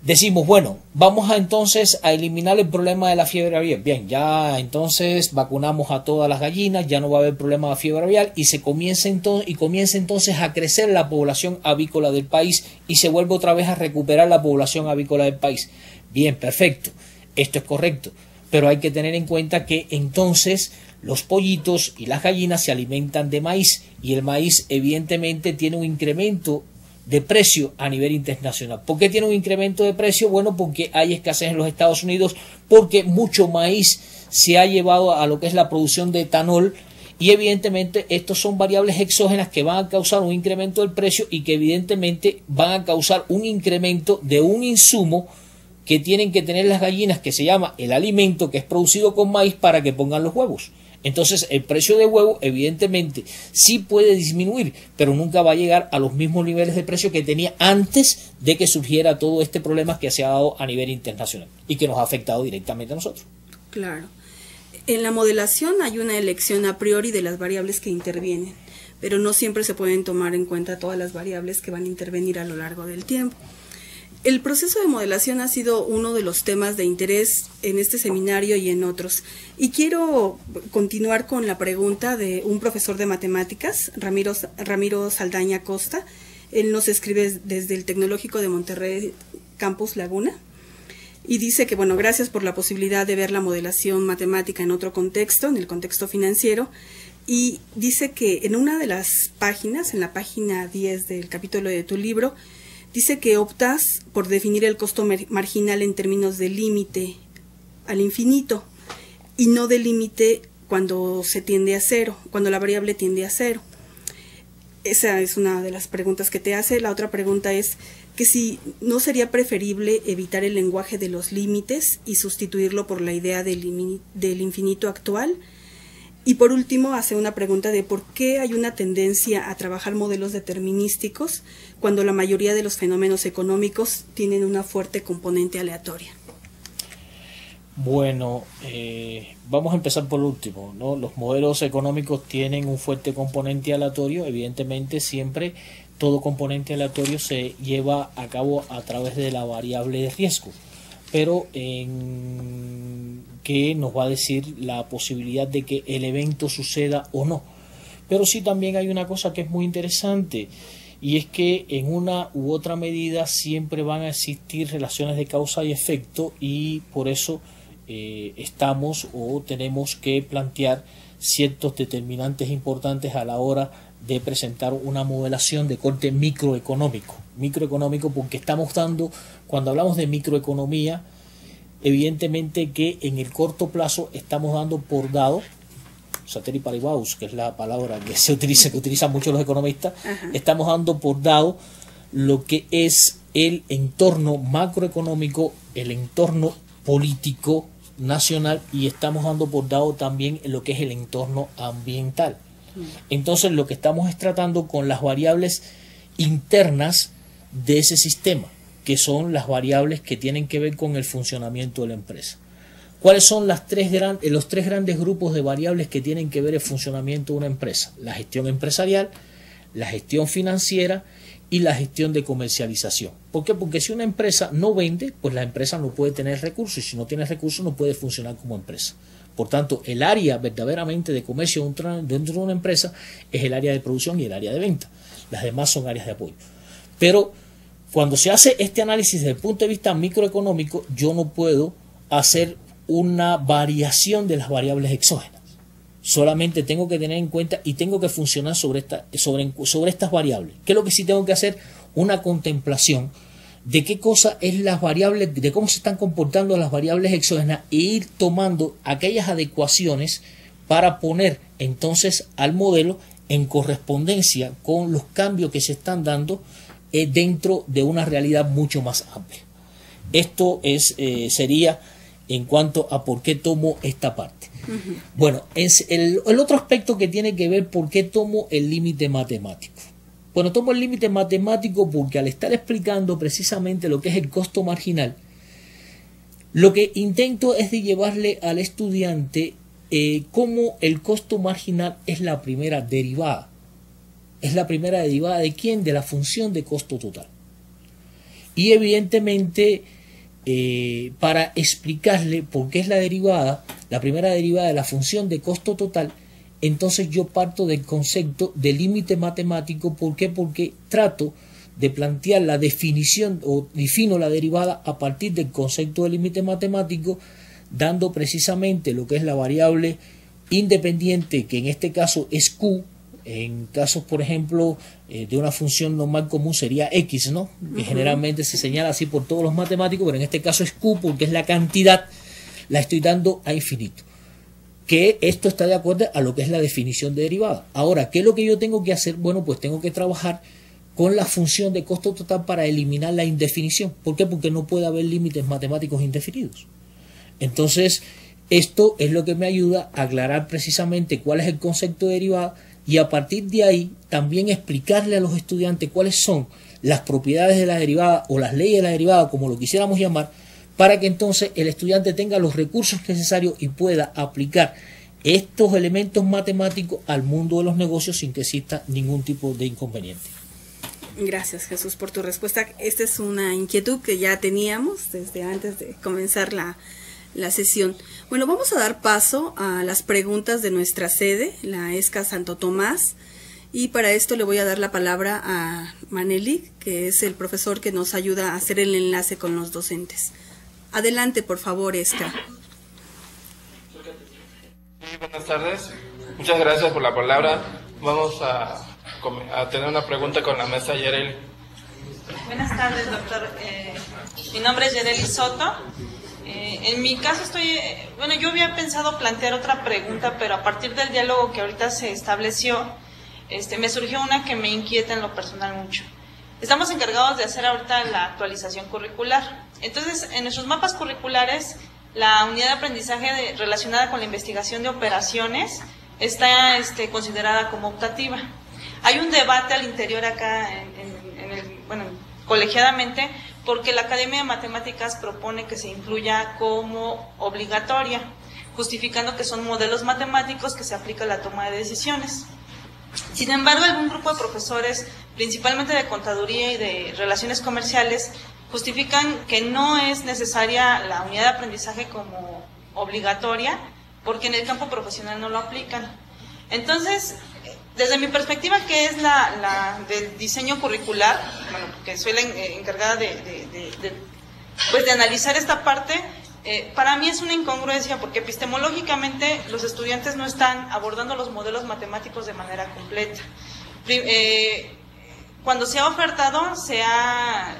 A: decimos, bueno, vamos entonces a eliminar el problema de la fiebre aviar. Bien, ya entonces vacunamos a todas las gallinas, ya no va a haber problema de fiebre aviar y comienza entonces a crecer la población avícola del país y se vuelve otra vez a recuperar la población avícola del país. Bien, perfecto. Esto es correcto, pero hay que tener en cuenta que entonces los pollitos y las gallinas se alimentan de maíz y el maíz evidentemente tiene un incremento de precio a nivel internacional. ¿Por qué tiene un incremento de precio? Bueno, porque hay escasez en los Estados Unidos, porque mucho maíz se ha llevado a lo que es la producción de etanol y evidentemente estos son variables exógenas que van a causar un incremento del precio y que evidentemente van a causar un incremento de un insumo que tienen que tener las gallinas, que se llama el alimento que es producido con maíz para que pongan los huevos. Entonces el precio de huevo evidentemente sí puede disminuir, pero nunca va a llegar a los mismos niveles de precio que tenía antes de que surgiera todo este problema que se ha dado a nivel internacional y que nos ha afectado directamente a nosotros.
B: Claro. En la modelación hay una elección a priori de las variables que intervienen, pero no siempre se pueden tomar en cuenta todas las variables que van a intervenir a lo largo del tiempo. El proceso de modelación ha sido uno de los temas de interés en este seminario y en otros. Y quiero continuar con la pregunta de un profesor de matemáticas, Ramiro Saldaña Costa. Él nos escribe desde el Tecnológico de Monterrey, Campus Laguna, y dice que, bueno, gracias por la posibilidad de ver la modelación matemática en otro contexto, en el contexto financiero, y dice que en una de las páginas, en la página 10 del capítulo de tu libro, dice que optas por definir el costo marginal en términos de límite al infinito y no de límite cuando se tiende a cero, cuando la variable tiende a cero. Esa es una de las preguntas que te hace. La otra pregunta es que si no sería preferible evitar el lenguaje de los límites y sustituirlo por la idea del infinito actual. Y por último hace una pregunta de por qué hay una tendencia a trabajar modelos determinísticos cuando la mayoría de los fenómenos económicos tienen una fuerte componente aleatoria.
A: Bueno, vamos a empezar por lo último, ¿no? Los modelos económicos tienen un fuerte componente aleatorio. Evidentemente siempre todo componente aleatorio se lleva a cabo a través de la variable de riesgo, pero que nos va a decir la posibilidad de que el evento suceda o no. Pero sí también hay una cosa que es muy interesante, y es que en una u otra medida siempre van a existir relaciones de causa y efecto, y por eso estamos o tenemos que plantear ciertos determinantes importantes a la hora de presentar una modelación de corte microeconómico. Microeconómico porque estamos dando, cuando hablamos de microeconomía, evidentemente que en el corto plazo estamos dando por dado, ceteris paribus, que es la palabra que se utiliza, que utilizan muchos los economistas, estamos dando por dado lo que es el entorno macroeconómico, el entorno político nacional, y estamos dando por dado también lo que es el entorno ambiental. Entonces lo que estamos es tratando con las variables internas de ese sistema, que son las variables que tienen que ver con el funcionamiento de la empresa. ¿Cuáles son los tres grandes grupos de variables que tienen que ver el funcionamiento de una empresa? La gestión empresarial, la gestión financiera y la gestión de comercialización. ¿Por qué? Porque si una empresa no vende, pues la empresa no puede tener recursos, y si no tiene recursos no puede funcionar como empresa. Por tanto, el área verdaderamente de comercio dentro de una empresa es el área de producción y el área de venta. Las demás son áreas de apoyo. Pero cuando se hace este análisis desde el punto de vista microeconómico, yo no puedo hacer una variación de las variables exógenas. Solamente tengo que tener en cuenta y tengo que funcionar sobre estas variables. ¿Qué es lo que sí tengo que hacer? Una contemplación de qué cosa es las variables, de cómo se están comportando las variables exógenas, e ir tomando aquellas adecuaciones para poner entonces al modelo en correspondencia con los cambios que se están dando dentro de una realidad mucho más amplia. Esto sería en cuanto a por qué tomo esta parte. Bueno, el otro aspecto que tiene que ver por qué tomo el límite matemático. Bueno, tomo el límite matemático porque al estar explicando precisamente lo que es el costo marginal, lo que intento es de llevarle al estudiante cómo el costo marginal es la primera derivada. ¿Es la primera derivada de quién? De la función de costo total. Y evidentemente, para explicarle por qué es la primera derivada de la función de costo total, entonces yo parto del concepto de límite matemático. ¿Por qué? Porque trato de plantear la definición o defino la derivada a partir del concepto de límite matemático, dando precisamente lo que es la variable independiente, que en este caso es Q. En casos, por ejemplo, de una función normal común sería X, ¿no? Que generalmente se señala así por todos los matemáticos, pero en este caso es Q porque es la cantidad, la estoy dando a infinito. Que esto está de acuerdo a lo que es la definición de derivada. Ahora, ¿qué es lo que yo tengo que hacer? Bueno, pues tengo que trabajar con la función de costo total para eliminar la indefinición. ¿Por qué? Porque no puede haber límites matemáticos indefinidos. Entonces, esto es lo que me ayuda a aclarar precisamente cuál es el concepto de derivada, y a partir de ahí también explicarle a los estudiantes cuáles son las propiedades de la derivada o las leyes de la derivada, como lo quisiéramos llamar, para que entonces el estudiante tenga los recursos necesarios y pueda aplicar estos elementos matemáticos al mundo de los negocios sin que exista ningún tipo de inconveniente.
B: Gracias, Jesús, por tu respuesta. Esta es una inquietud que ya teníamos desde antes de comenzar la sesión. Bueno, vamos a dar paso a las preguntas de nuestra sede, la ESCA Santo Tomás, Y para esto le voy a dar la palabra a Maneli, que es el profesor que nos ayuda a hacer el enlace con los docentes. Adelante, por favor, Esca.
E: Sí, buenas tardes. Muchas gracias por la palabra. Vamos a tener una pregunta con la maestra Yereli.
F: Buenas tardes, doctor. Mi nombre es Yereli Soto. En mi caso yo había pensado plantear otra pregunta, pero a partir del diálogo que ahorita se estableció, me surgió una que me inquieta en lo personal mucho. Estamos encargados de hacer ahorita la actualización curricular. Entonces, en nuestros mapas curriculares, la unidad de aprendizaje relacionada con la investigación de operaciones está considerada como optativa. Hay un debate al interior acá, colegiadamente, porque la Academia de Matemáticas propone que se incluya como obligatoria, justificando que son modelos matemáticos que se aplica a la toma de decisiones. Sin embargo, algún grupo de profesores, principalmente de contaduría y de relaciones comerciales, justifican que no es necesaria la unidad de aprendizaje como obligatoria, porque en el campo profesional no lo aplican. Entonces, desde mi perspectiva, que es la del diseño curricular, que soy la encargada de analizar esta parte, para mí es una incongruencia, porque epistemológicamente los estudiantes no están abordando los modelos matemáticos de manera completa. Cuando se ha ofertado, se ha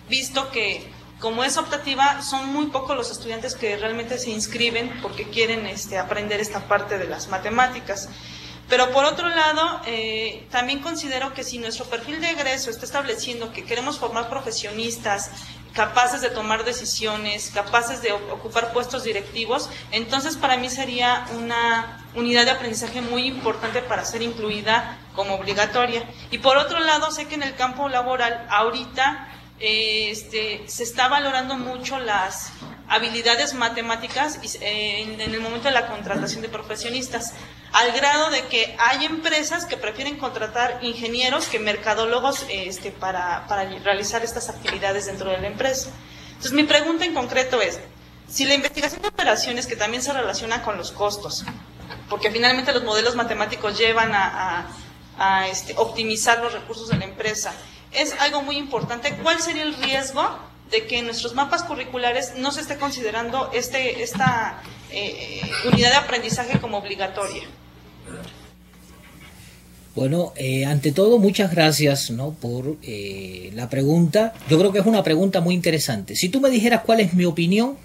F: visto que, como es optativa, son muy pocos los estudiantes que realmente se inscriben porque quieren aprender esta parte de las matemáticas. Pero por otro lado, también considero que si nuestro perfil de egreso está estableciendo que queremos formar profesionistas capaces de tomar decisiones, capaces de ocupar puestos directivos, entonces para mí sería una unidad de aprendizaje muy importante para ser incluida como obligatoria. Y por otro lado, sé que en el campo laboral ahorita se está valorando mucho las habilidades matemáticas en el momento de la contratación de profesionistas, al grado de que hay empresas que prefieren contratar ingenieros que mercadólogos para realizar estas actividades dentro de la empresa. Entonces, mi pregunta en concreto es, si la investigación de operaciones, que también se relaciona con los costos, porque finalmente los modelos matemáticos llevan a optimizar los recursos de la empresa, es algo muy importante, ¿cuál sería el riesgo de que en nuestros mapas curriculares no se esté considerando esta unidad de aprendizaje como obligatoria?
A: Bueno, ante todo, muchas gracias, ¿no?, por la pregunta. Yo creo que es una pregunta muy interesante. Si tú me dijeras cuál es mi opinión,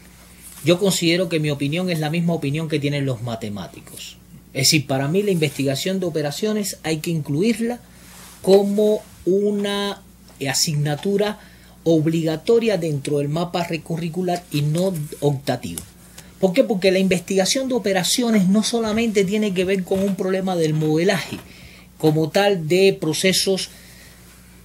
A: yo considero que mi opinión es la misma opinión que tienen los matemáticos. Es decir, para mí la investigación de operaciones hay que incluirla como una asignatura obligatoria dentro del mapa curricular y no optativa. ¿Por qué? Porque la investigación de operaciones no solamente tiene que ver con un problema del modelaje como tal de procesos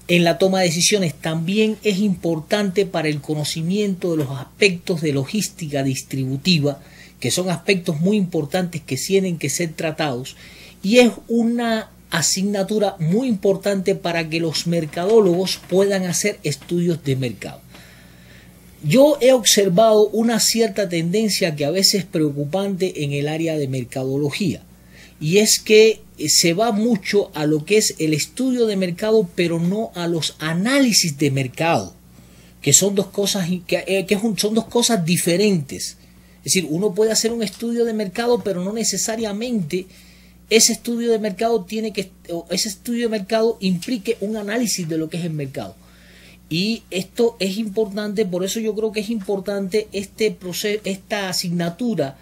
A: en la toma de decisiones, también es importante para el conocimiento de los aspectos de logística distributiva, que son aspectos muy importantes que tienen que ser tratados, y es una asignatura muy importante para que los mercadólogos puedan hacer estudios de mercado. Yo he observado una cierta tendencia que a veces es preocupante en el área de mercadología, y es que se va mucho a lo que es el estudio de mercado, pero no a los análisis de mercado, que son dos cosas son dos cosas diferentes. Es decir, uno puede hacer un estudio de mercado, pero no necesariamente ese estudio de mercado implique un análisis de lo que es el mercado. Y esto es importante, por eso yo creo que es importante esta asignatura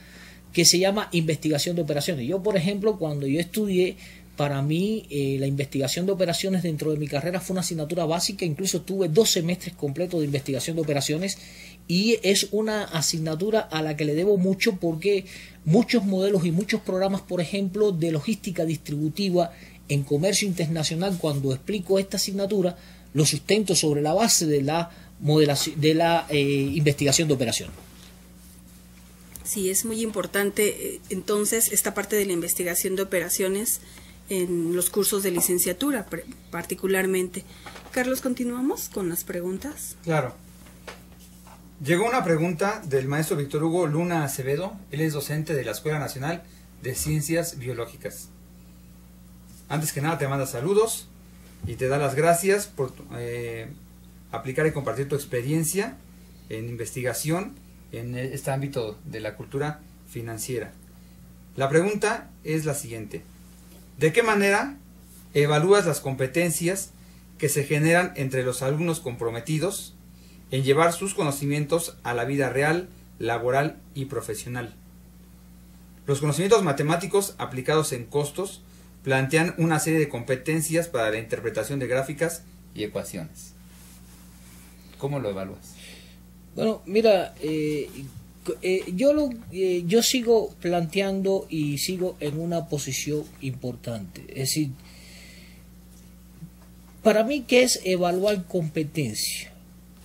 A: que se llama investigación de operaciones. Yo, por ejemplo, cuando yo estudié, para mí la investigación de operaciones dentro de mi carrera fue una asignatura básica, incluso tuve 2 semestres completos de investigación de operaciones, y es una asignatura a la que le debo mucho, porque muchos modelos y muchos programas, por ejemplo, de logística distributiva en comercio internacional, cuando explico esta asignatura, lo sustento sobre la base de la investigación de operaciones.
B: Sí, es muy importante entonces esta parte de la investigación de operaciones en los cursos de licenciatura particularmente. Carlos, ¿continuamos con las preguntas?
C: Claro. Llegó una pregunta del maestro Víctor Hugo Luna Acevedo. Él es docente de la Escuela Nacional de Ciencias Biológicas. Antes que nada te manda saludos y te da las gracias por aplicar y compartir tu experiencia en investigación en este ámbito de la cultura financiera. La pregunta es la siguiente: ¿de qué manera evalúas las competencias que se generan entre los alumnos comprometidos en llevar sus conocimientos a la vida real, laboral y profesional? Los conocimientos matemáticos aplicados en costos plantean una serie de competencias para la interpretación de gráficas y ecuaciones. ¿Cómo lo evalúas?
A: Bueno, mira, yo sigo planteando y sigo en una posición importante. Es decir, para mí, ¿qué es evaluar competencia?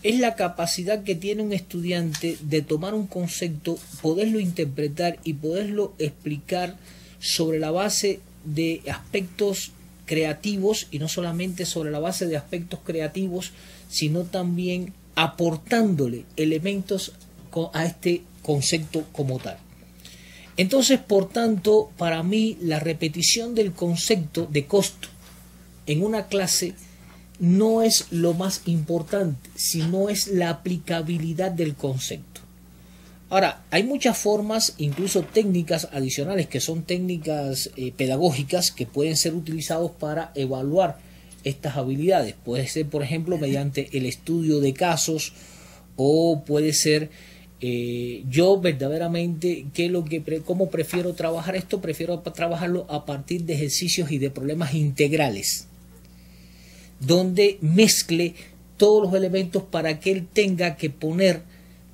A: Es la capacidad que tiene un estudiante de tomar un concepto, poderlo interpretar y poderlo explicar sobre la base de aspectos creativos, y no solamente sobre la base de aspectos creativos, sino también aportándole elementos a este concepto como tal. Entonces, por tanto, para mí la repetición del concepto de costo en una clase no es lo más importante, sino es la aplicabilidad del concepto. Ahora, hay muchas formas, incluso técnicas adicionales, que son técnicas pedagógicas que pueden ser utilizados para evaluar estas habilidades. Puede ser, por ejemplo, mediante el estudio de casos, o puede ser yo verdaderamente cómo prefiero trabajar esto. Prefiero trabajarlo a partir de ejercicios y de problemas integrales, donde mezcle todos los elementos para que él tenga que poner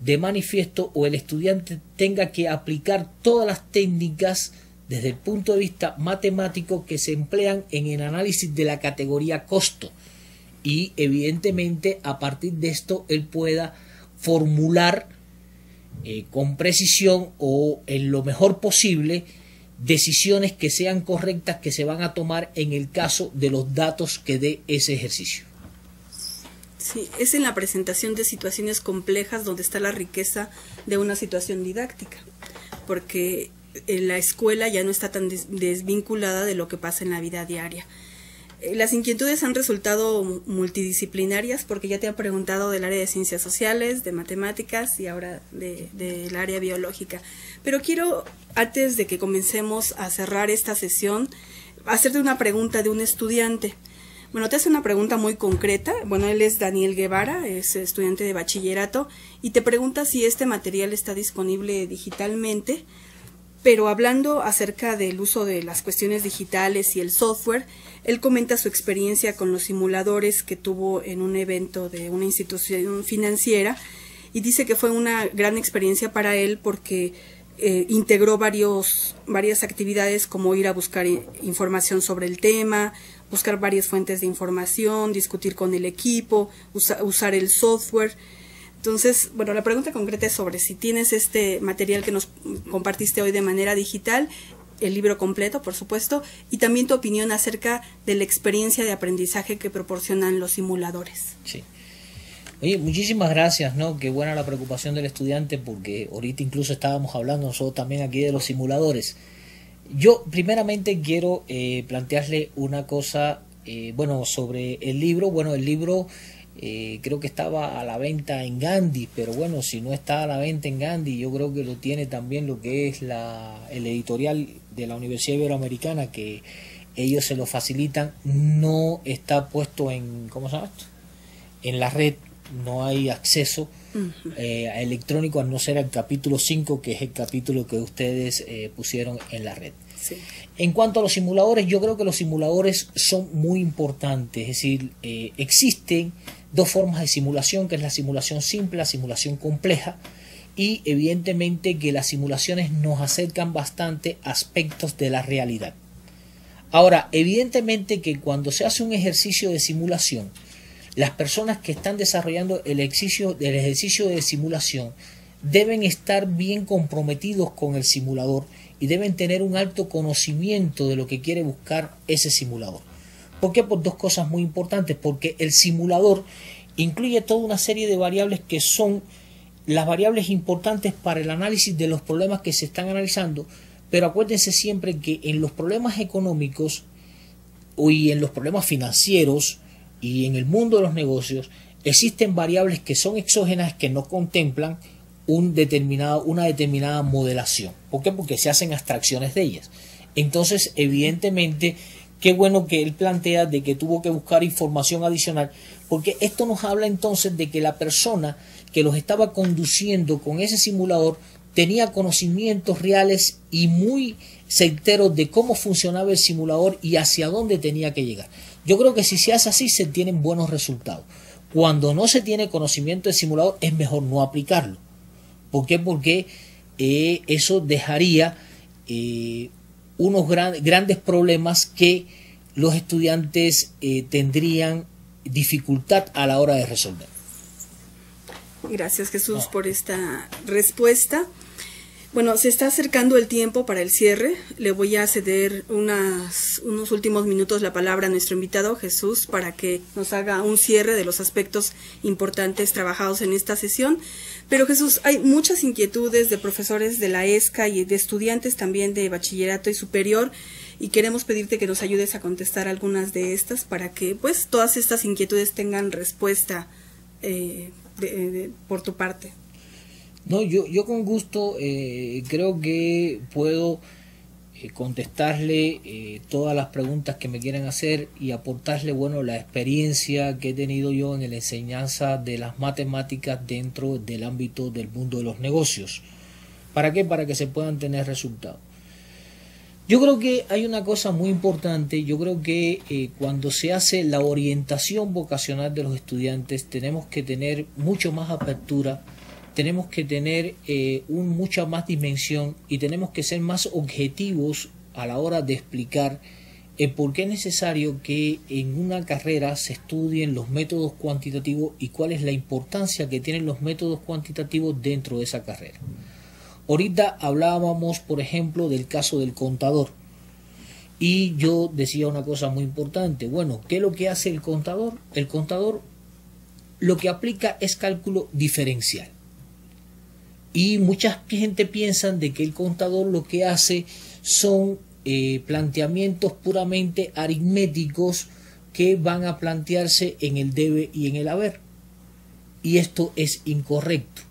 A: de manifiesto, o el estudiante tenga que aplicar todas las técnicas desde el punto de vista matemático que se emplean en el análisis de la categoría costo, y evidentemente a partir de esto él pueda formular con precisión, o en lo mejor posible, decisiones que sean correctas, que se van a tomar en el caso de los datos que dé ese ejercicio.
B: Sí, es en la presentación de situaciones complejas donde está la riqueza de una situación didáctica, porque en la escuela ya no está tan desvinculada de lo que pasa en la vida diaria. Las inquietudes han resultado multidisciplinarias, porque ya te han preguntado del área de ciencias sociales, de matemáticas y ahora del área biológica. Pero quiero, antes de que comencemos a cerrar esta sesión, hacerte una pregunta de un estudiante. Bueno, te hace una pregunta muy concreta. Bueno, él es Daniel Guevara, es estudiante de bachillerato, y te pregunta si este material está disponible digitalmente, pero hablando acerca del uso de las cuestiones digitales y el software, él comenta su experiencia con los simuladores que tuvo en un evento de una institución financiera, y dice que fue una gran experiencia para él porque integró varias actividades, como ir a buscar información sobre el tema, buscar varias fuentes de información, discutir con el equipo, usar el software. Entonces, bueno, la pregunta concreta es sobre si tienes este material que nos compartiste hoy de manera digital, el libro completo, por supuesto, y también tu opinión acerca de la experiencia de aprendizaje que proporcionan los simuladores.
A: Sí. Oye, muchísimas gracias, ¿no? Qué buena la preocupación del estudiante, porque ahorita incluso estábamos hablando nosotros también aquí de los simuladores. Yo primeramente quiero plantearle una cosa, sobre el libro. Bueno, el libro creo que estaba a la venta en Gandhi, pero bueno, si no está a la venta en Gandhi, yo creo que lo tiene también lo que es el editorial de la Universidad Iberoamericana, que ellos se lo facilitan. No está puesto en, ¿cómo se llama esto?, en la red. No hay acceso electrónico, a no ser el capítulo 5, que es el capítulo que ustedes pusieron en la red.
B: Sí.
A: En cuanto a los simuladores, yo creo que los simuladores son muy importantes. Es decir, existen dos formas de simulación, que es la simulación simple, la simulación compleja, y evidentemente que las simulaciones nos acercan bastante aspectos de la realidad. Ahora, evidentemente que cuando se hace un ejercicio de simulación, las personas que están desarrollando el ejercicio de simulación deben estar bien comprometidos con el simulador y deben tener un alto conocimiento de lo que quiere buscar ese simulador. ¿Por qué? Por dos cosas muy importantes. Porque el simulador incluye toda una serie de variables que son las variables importantes para el análisis de los problemas que se están analizando. Pero acuérdense siempre que en los problemas económicos hoy en los problemas financieros y en el mundo de los negocios existen variables que son exógenas que no contemplan una determinada modelación. ¿Por qué? Porque se hacen abstracciones de ellas. Entonces, evidentemente, qué bueno que él plantea de que tuvo que buscar información adicional, porque esto nos habla entonces de que la persona que los estaba conduciendo con ese simulador tenía conocimientos reales y muy certeros de cómo funcionaba el simulador y hacia dónde tenía que llegar. Yo creo que si se hace así se tienen buenos resultados. Cuando no se tiene conocimiento del simulador es mejor no aplicarlo. ¿Por qué? Porque eso dejaría unos grandes problemas que los estudiantes tendrían dificultad a la hora de resolver.
B: Gracias, Jesús, por esta respuesta. Bueno, se está acercando el tiempo para el cierre. Le voy a ceder unos últimos minutos la palabra a nuestro invitado, Jesús, para que nos haga un cierre de los aspectos importantes trabajados en esta sesión. Pero Jesús, hay muchas inquietudes de profesores de la ESCA y de estudiantes también de bachillerato y superior, y queremos pedirte que nos ayudes a contestar algunas de estas para que pues todas estas inquietudes tengan respuesta por tu parte.
A: No, yo con gusto creo que puedo contestarle todas las preguntas que me quieran hacer y aportarle, bueno, la experiencia que he tenido yo en la enseñanza de las matemáticas dentro del ámbito del mundo de los negocios. ¿Para qué? Para que se puedan tener resultados. Yo creo que hay una cosa muy importante. Yo creo que cuando se hace la orientación vocacional de los estudiantes tenemos que tener mucho más apertura, tenemos que tener mucha más dimensión y tenemos que ser más objetivos a la hora de explicar por qué es necesario que en una carrera se estudien los métodos cuantitativos y cuál es la importancia que tienen los métodos cuantitativos dentro de esa carrera. Ahorita hablábamos, por ejemplo, del caso del contador y yo decía una cosa muy importante. Bueno, ¿qué es lo que hace el contador? El contador lo que aplica es cálculo diferencial. Y mucha gente piensa de que el contador lo que hace son planteamientos puramente aritméticos que van a plantearse en el debe y en el haber. Y esto es incorrecto.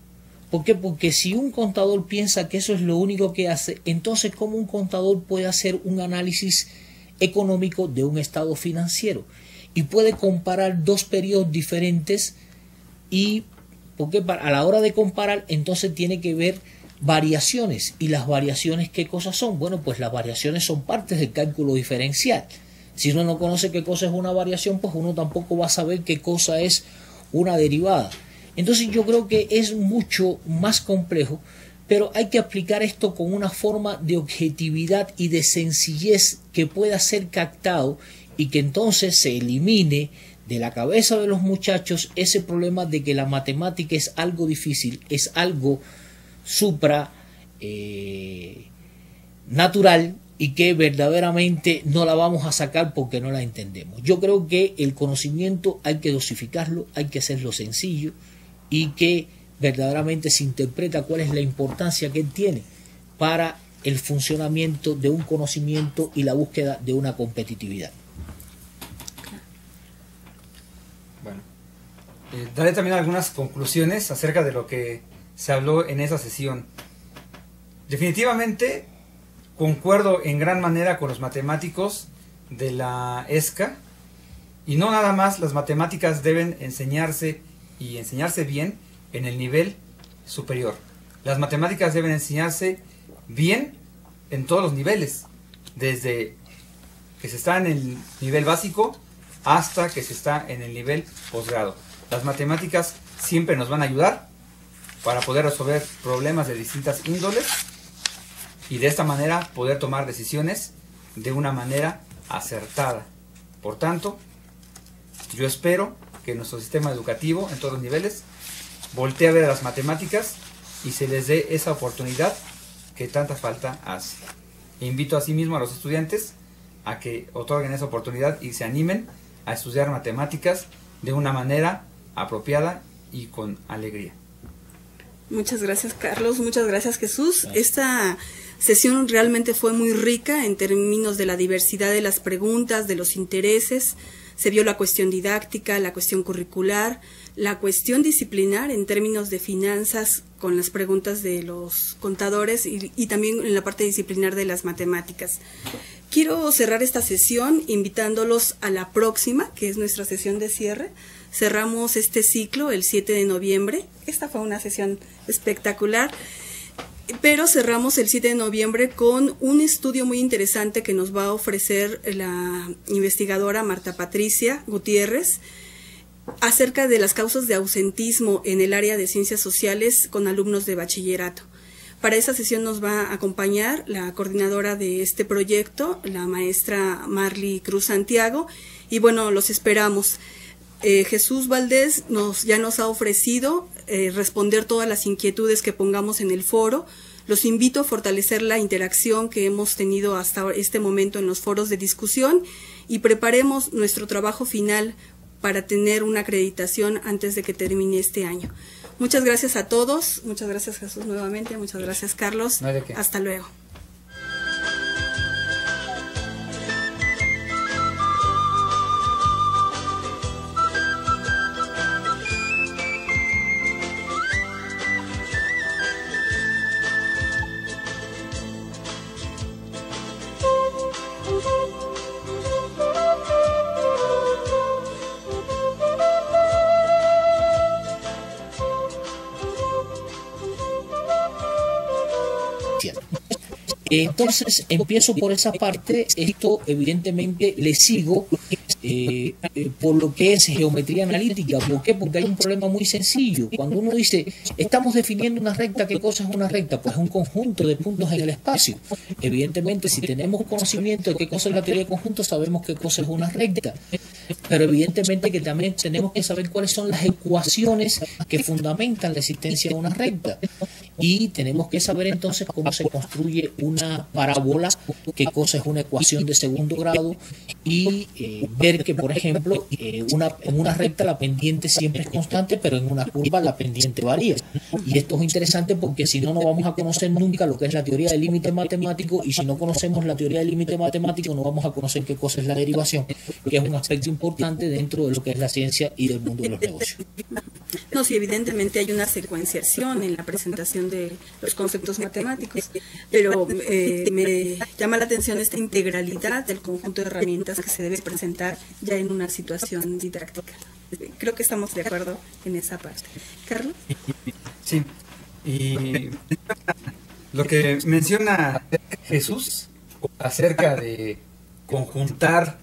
A: ¿Por qué? Porque si un contador piensa que eso es lo único que hace, entonces ¿cómo un contador puede hacer un análisis económico de un estado financiero? Y puede comparar dos periodos diferentes y porque a la hora de comparar entonces tiene que ver variaciones. ¿Y las variaciones qué cosas son? Bueno, pues las variaciones son partes del cálculo diferencial. Si uno no conoce qué cosa es una variación, pues uno tampoco va a saber qué cosa es una derivada. Entonces yo creo que es mucho más complejo, pero hay que aplicar esto con una forma de objetividad y de sencillez que pueda ser captado y que entonces se elimine de la cabeza de los muchachos ese problema de que la matemática es algo difícil, es algo natural y que verdaderamente no la vamos a sacar porque no la entendemos. Yo creo que el conocimiento hay que dosificarlo, hay que hacerlo sencillo y que verdaderamente se interpreta cuál es la importancia que tiene para el funcionamiento de un conocimiento y la búsqueda de una competitividad.
C: Bueno, daré también algunas conclusiones acerca de lo que se habló en esa sesión. Definitivamente concuerdo en gran manera con los matemáticos de la ESCA, y no nada más las matemáticas deben enseñarse y enseñarse bien en el nivel superior. Las matemáticas deben enseñarse bien en todos los niveles, desde que se está en el nivel básico hasta que se está en el nivel posgrado. Las matemáticas siempre nos van a ayudar para poder resolver problemas de distintas índoles y de esta manera poder tomar decisiones de una manera acertada. Por tanto, yo espero que nuestro sistema educativo en todos los niveles voltee a ver a las matemáticas y se les dé esa oportunidad que tanta falta hace. E invito asimismo a los estudiantes a que otorguen esa oportunidad y se animen a estudiar matemáticas de una manera apropiada y con alegría.
B: Muchas gracias, Carlos. Muchas gracias, Jesús. Esta Sesión realmente fue muy rica en términos de la diversidad de las preguntas, de los intereses. Se vio la cuestión didáctica, la cuestión curricular, la cuestión disciplinar en términos de finanzas con las preguntas de los contadores y también en la parte disciplinar de las matemáticas. Quiero cerrar esta sesión invitándolos a la próxima, que es nuestra sesión de cierre. Cerramos este ciclo el 7 de noviembre. Esta fue una sesión espectacular, pero cerramos el 7 de noviembre con un estudio muy interesante que nos va a ofrecer la investigadora Marta Patricia Gutiérrez acerca de las causas de ausentismo en el área de ciencias sociales con alumnos de bachillerato. Para esa sesión nos va a acompañar la coordinadora de este proyecto, la maestra Marly Cruz Santiago, y bueno, los esperamos. Jesús Valdés ya nos ha ofrecido responder todas las inquietudes que pongamos en el foro. Los invito a fortalecer la interacción que hemos tenido hasta este momento en los foros de discusión y preparemos nuestro trabajo final para tener una acreditación antes de que termine este año. Muchas gracias a todos, muchas gracias Jesús nuevamente, muchas gracias Carlos,
C: No hay de qué.
B: Hasta luego.
A: Entonces empiezo por esa parte. Esto evidentemente le sigo por lo que es geometría analítica. ¿Por qué? Porque hay un problema muy sencillo. Cuando uno dice, estamos definiendo una recta, ¿qué cosa es una recta? Pues es un conjunto de puntos en el espacio. Evidentemente, si tenemos conocimiento de qué cosa es la teoría de conjuntos, sabemos qué cosa es una recta. Pero evidentemente que también tenemos que saber cuáles son las ecuaciones que fundamentan la existencia de una recta. Y tenemos que saber entonces cómo se construye una parábola, qué cosa es una ecuación de segundo grado, y ver que, por ejemplo, en una recta la pendiente siempre es constante, pero en una curva la pendiente varía. Y esto es interesante porque si no, no vamos a conocer nunca lo que es la teoría del límite matemático, y si no conocemos la teoría del límite matemático, no vamos a conocer qué cosa es la derivación, que es un aspecto importante dentro de lo que es la ciencia y del mundo de los negocios.
B: No, sí, evidentemente hay una secuenciación en la presentación de los conceptos matemáticos, pero me llama la atención esta integralidad del conjunto de herramientas que se debe presentar ya en una situación didáctica. Creo que estamos de acuerdo en esa parte. ¿Carlos?
C: Sí, y lo que menciona Jesús acerca de conjuntar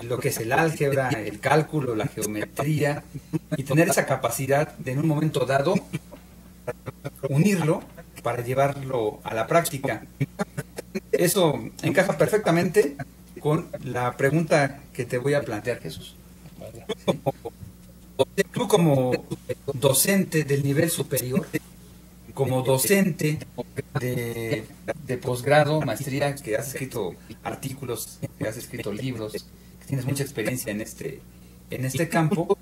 C: lo que es el álgebra, el cálculo, la geometría, y tener esa capacidad de en un momento dado unirlo para llevarlo a la práctica. Eso encaja perfectamente con la pregunta que te voy a plantear, Jesús. Tú como docente del nivel superior, como docente de posgrado, maestría, que has escrito artículos, que has escrito libros, que tienes mucha experiencia en este campo,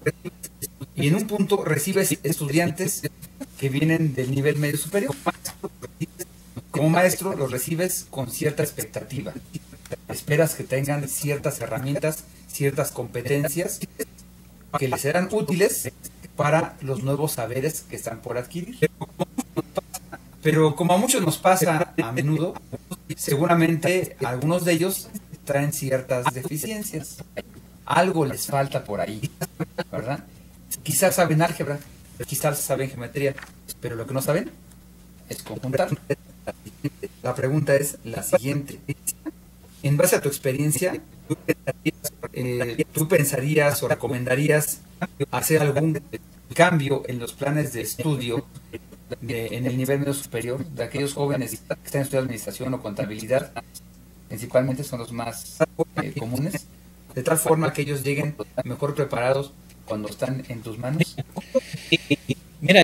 C: y en un punto recibes estudiantes que vienen del nivel medio superior. Como maestro los recibes con cierta expectativa. Esperas que tengan ciertas herramientas, ciertas competencias que les serán útiles para los nuevos saberes que están por adquirir. Pero como a muchos nos pasa a menudo, seguramente algunos de ellos traen ciertas deficiencias. Algo les falta por ahí, ¿verdad? Quizás saben álgebra, quizás saben geometría, pero lo que no saben es conjuntar. La pregunta es la siguiente. En base a tu experiencia, ¿tú pensarías o recomendarías hacer algún cambio en los planes de estudio en el nivel medio superior de aquellos jóvenes que están estudiando administración o contabilidad? Principalmente son los más comunes, de tal forma que ellos lleguen mejor preparados cuando están en tus manos.